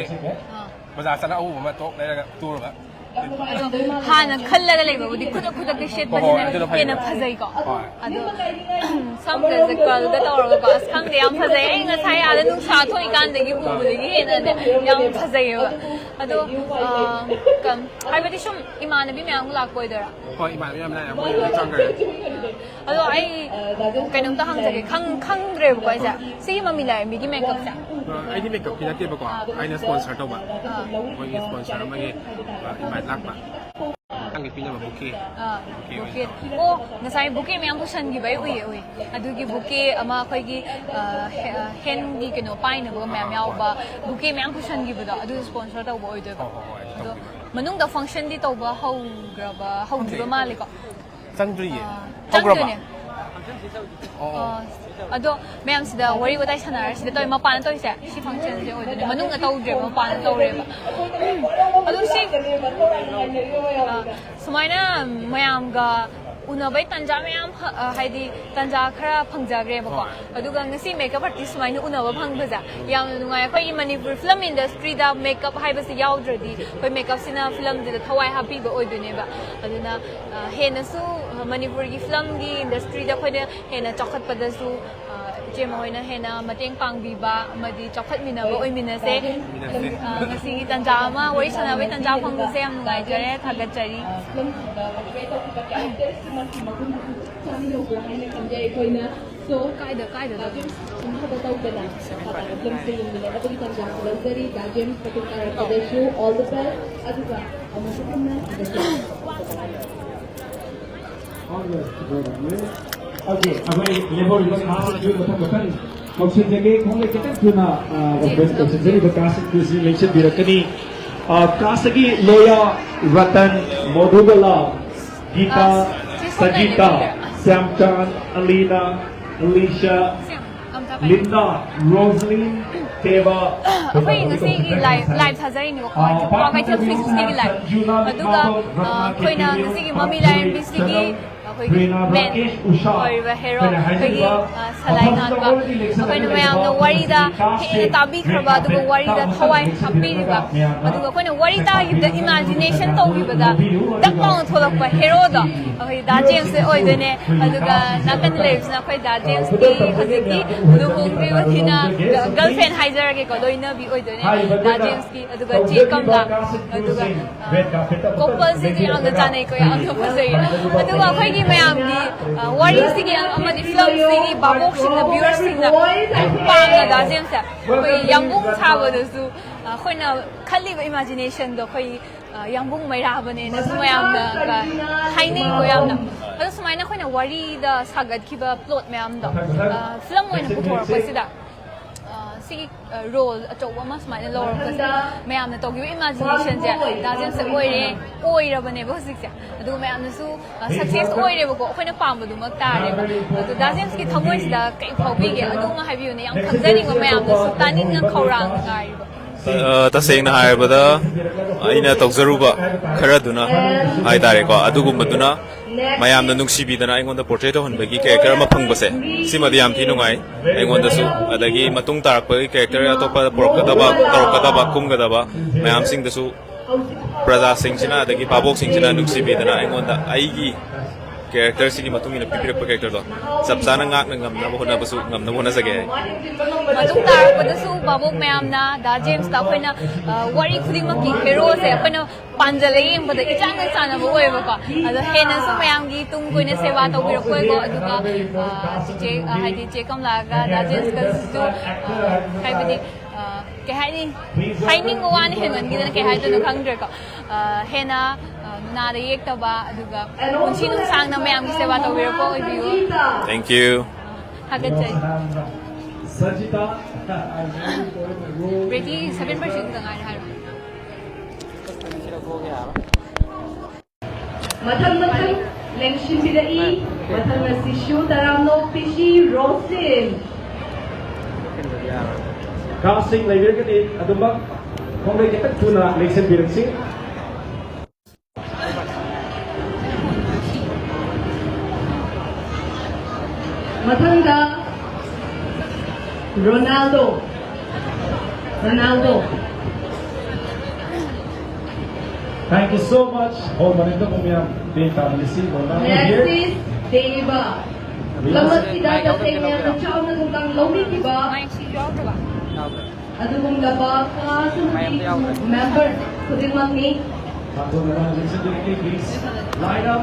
बाजार सना अउ म तो लेगा टूरबा हाना खल्लगा लेबबुदी खुद खुद के शेट बजने केना फजै को अदो सम द कल द तौरगा को असखंग दे याम फजै ए ngасai आदा नुं सा थोइ कान दगी बुबुदगी हेना ने याम फजै अदो कम हाइबदि सुम इमानबी म्याम लाकोइदरा होय इमानबी म्याम लाय मोय चंगर अदो आई कइनम ता हंगजगे खंगद्रे को आइसा सिगी ममी लाय मिगी मेकअप सा आइदि मेकअप की नते बको आइना स्पॉन्सर तोबा मोय स्पॉन्सर मगे इमान lakpa anggi pinya ba buke buke o ngasai buke myam pusan gi bai ui ui adugi buke ama khoi gi hen gi keno paina ba myam yaw ba buke myam pusan gi ba adu sponsor ta bo oi de ba manung da function di to ba hau gra ba hau di ba mali ko changdri ye hau gra ba अदो ma'am सिदा worry वताई Sanawar सिदा तो मपान तो इसे सी function जे ओइदने मनुंग तौद्रे मपान तौरेबा अदो सी सुमाइना मयामगा उनबै तंजा मयाम हाइदि तंजा खरा फंगजाग्रे बको अदुगा ngasi makeup artist सुमाइना उनबा फंगबजा याम नुंगाय खoi Manipur film industry दा makeup हाइबसे यावद्रदि खoi makeup सिना film दे थवाई happy बो ओइदनेबा अदुना हेनसु मणिपुर की फिल्म की इंडस्ट्री दा खoi हेना चखत पदसु जे मोइना हेना मतेंग पांगबीबा मदि चखत मिनाबो ओइमिनसे ngasi तंजा मा वरि सनाबै तंजा फंगसे याम नुंगाय जरे थागतचरी So kaida da sum hada tawdana film se yimina da bagi tanja luxury dajem patukara kadeshu all the best aduga amushukna Okay, away level was asked to the option jage khongle ketan tuna best option jari bakas kusi mention birakani kasagi loya ratan modugala Gita Sajita Samchan Alina Alicia Linda Rosaline Teva अखोई ngasi gi live thazai ni ko kai thel 360 gi live aduga khoina ngasi gi mami live bisi gi ꯑꯩꯈꯣꯏꯒꯤ ꯃꯦꯟ ꯑꯣꯏꯔꯤꯕ hero ꯑꯩꯈꯣꯏꯒꯤ ꯁꯂꯥꯏ ꯉꯥꯠꯄ ꯑꯩꯈꯣꯏꯅ ꯃꯌꯥꯝꯅ ꯋꯥꯔꯤꯗ ꯍꯦꯟꯅ ꯇꯥꯕꯤꯈ꯭ꯔꯕ ꯑꯗꯨꯒ ꯋꯥꯔꯤꯗ ꯊꯋꯥꯏ ꯍꯥꯞꯄꯤꯔꯤꯕ ꯑꯗꯨꯒ ꯑꯩꯈꯣꯏꯅ ꯋꯥꯔꯤ ꯇꯥꯈꯤꯕꯗ ꯏꯃꯥꯖꯤꯅꯦꯁꯟ ꯇꯧꯈꯤꯕꯗ ꯗꯛ ꯂꯥꯎꯅ ꯊꯣꯛꯂꯛꯄ ꯍꯦꯔꯣꯗꯣ ꯑꯩꯈꯣꯏ ꯗꯥ ꯖꯦꯝꯁꯁꯦ ꯑꯣꯏꯗꯣꯏꯅꯦ ꯑꯗꯨꯒ ꯅꯥꯀꯟꯗ ꯂꯩꯔꯤꯕꯁꯤꯅ ꯑꯩꯈꯣꯏ ꯗꯥ ꯖꯦꯝꯁꯀꯤ ꯍꯧꯖꯤꯛꯀꯤ ꯂꯨꯍꯣꯡꯗ꯭ꯔꯤꯕꯁꯤꯅ ꯒꯔꯜꯐ꯭ꯔꯦꯟ ꯍꯥꯏꯖꯔꯒꯦꯀꯣ ꯂꯣꯏꯅꯕꯤ ꯑꯣꯏꯗꯣꯏꯅꯦ ꯗꯥ ꯖꯦꯝꯁꯀꯤ ꯑꯗꯨꯒ ꯆꯦ ꯀꯝꯂꯥ ꯑꯗꯨꯒ ꯀꯣꯄꯜꯁꯤꯡꯁꯦ ꯌꯥꯝꯅ ꯆꯥꯅꯩꯀꯣ ꯌꯥꯝꯅ ꯐꯖꯩ ꯑꯗꯨꯒ ꯑꯩꯈꯣꯏꯒꯤ ꯃꯌꯥꯝꯒꯤ ꯋꯥꯔꯤꯁꯤꯒꯤ ꯑꯃꯗꯤ ꯐꯤꯂꯝꯁꯤꯒꯤ ꯚꯥꯕꯣꯛꯁꯤꯡꯅ ꯚ꯭ꯌꯨꯋꯔꯁꯤꯡꯅ ꯄꯥꯝꯅ ꯗꯥ ꯖꯦꯝꯁꯁꯦ ꯑꯩꯈꯣꯏ ꯌꯥꯡꯕꯨꯡ ꯁꯥꯕꯗꯁꯨ ꯑꯩꯈꯣꯏꯅ ꯈꯜꯂꯤꯕ ꯏꯃꯥꯖꯤꯅꯦꯁꯟꯗꯣ ꯑꯩꯈꯣꯏ ꯌꯥꯡꯕꯨꯡ ꯃꯩꯔꯥꯕꯅꯦꯅꯁꯨ ꯃꯌꯥꯝꯅ ꯍꯥꯏꯅꯩꯀꯣ ꯌꯥꯝꯅ ꯑꯗꯣ ꯁꯨꯃꯥꯏꯅ ꯑꯩꯈꯣꯏꯅ ꯋꯥꯔꯤꯗ ꯁꯥꯒꯠꯈꯤꯕ ꯄ꯭ꯂꯣꯠ ꯃꯌꯥꯝꯗꯣ ꯐꯤꯂꯝ ꯑꯣꯏꯅ ꯄꯨꯊꯣꯔꯛꯄꯁꯤꯗ ꯁꯤꯒꯤ ꯔꯣꯜ ꯑꯆꯧꯕ ꯑꯃ ꯁꯨꯃꯥꯏꯅ ꯂꯧꯔꯛꯄꯁꯤꯗ ꯃꯌꯥꯝꯅ ꯇꯧꯈꯤꯕ ꯏꯃꯥꯖꯤꯅꯦꯁꯟꯁꯦ ꯗꯥ ꯖꯦꯝꯁꯁꯦ ꯑꯣꯏꯔꯕꯅꯦꯕ ꯍꯧꯖꯤꯛꯁꯦ ꯑꯗꯨꯒ ꯃꯌꯥꯝꯅꯁꯨ ꯁꯛꯁꯦꯁ ꯑꯣꯏꯔꯦꯕꯀꯣ ꯑꯩꯈꯣꯏꯅ ꯄꯥꯝꯕꯗꯨꯃꯛ ꯇꯥꯔꯦꯕ ꯑꯗꯣ ꯗꯥ ꯖꯦꯝꯁꯀꯤ ꯊꯃꯣꯏꯁꯤꯗ ꯀꯩ ꯐꯥꯎꯕꯤꯒꯦ ꯑꯗꯨꯃ ꯍꯥꯏꯕꯤꯌꯨꯅꯦ ꯌꯥꯝ ꯈꯪꯖꯅꯤꯡꯕ ꯃꯌꯥꯝꯅꯁꯨ ꯇꯥꯅꯤꯡꯅ ꯈꯧꯔꯥꯡꯅ ꯉꯥꯏꯔꯤꯕ ꯇꯁꯦꯡꯅ ꯍꯥꯏꯔꯕꯗ ꯑꯩꯅ ꯇꯧꯖꯔꯨꯕ ꯈꯔꯗꯨꯅ ꯍꯥꯏꯇꯥꯔꯦꯀꯣ ꯑꯗꯨꯒꯨꯝꯕꯗꯨꯅ ꯃꯌꯥꯝꯅ ꯅꯨꯡꯁꯤꯕꯤꯗꯅ ꯑꯩꯉꯣꯟꯗ ꯄꯣꯔꯇ꯭ꯔꯦꯠ ꯇꯧꯍꯟꯕꯒꯤ ꯀꯦꯔꯦꯛꯇꯔ ꯑꯃ ꯐꯪꯕꯁꯦ ꯁꯤꯃꯗꯤ ꯌꯥꯝ ꯊꯤ ꯅꯨꯡꯉꯥꯏ ꯑꯩꯉꯣꯟꯗꯁꯨ ꯑꯗꯒꯤ ꯃꯇꯨꯡ ꯇꯥꯔꯛꯄꯒꯤ ꯀꯦꯔꯦꯛꯇꯔ ꯑꯇꯣꯞꯄ ꯇꯧꯔꯛꯀꯗꯕ ꯀꯨꯝꯒꯗꯕ ꯃꯌꯥꯝꯁꯤꯡꯗꯁꯨ प्रजासिंसिना अदगी बाबोकसिंसिना नुक्सिबीदना अइंगोंदा अइगी कैरेक्टरसिगी मतुंगिना पिपिरक्पा कैरेक्टरदो चप चाना ngakna ngamnaba honabsu ngamnaba honasage matung tarapadasu babok mayamna da James ta khoina wari khudingmaki hero se khoina panjale yengbada ichang chana bo oiba ko ado hena su mayamgi tung koina seva tawbir ko ko aduga che haidi che kamla ga da James ka su haibadi ke haini haining wan hengan gidana ke haidana khangdre ko hena na da yektaba aduga unchi nu sangna mayamgi seva tawbir ko oibiu thank you hagatchai Ricky 7% ka ngai har Mathang Lengshin Bidai Mathang na si Shu Taramno Pishi Rosin Casting later ke di adumba kongrek kita tuna Lengshin Bidai Mathanga Ronaldo Thank you so much. All manito kumiyam din family si Ronaldo here. Next is Deva Lamat kita kasi ngayon na chow na kung lomi diba Adugong gaba ka member kudin magni Please line up.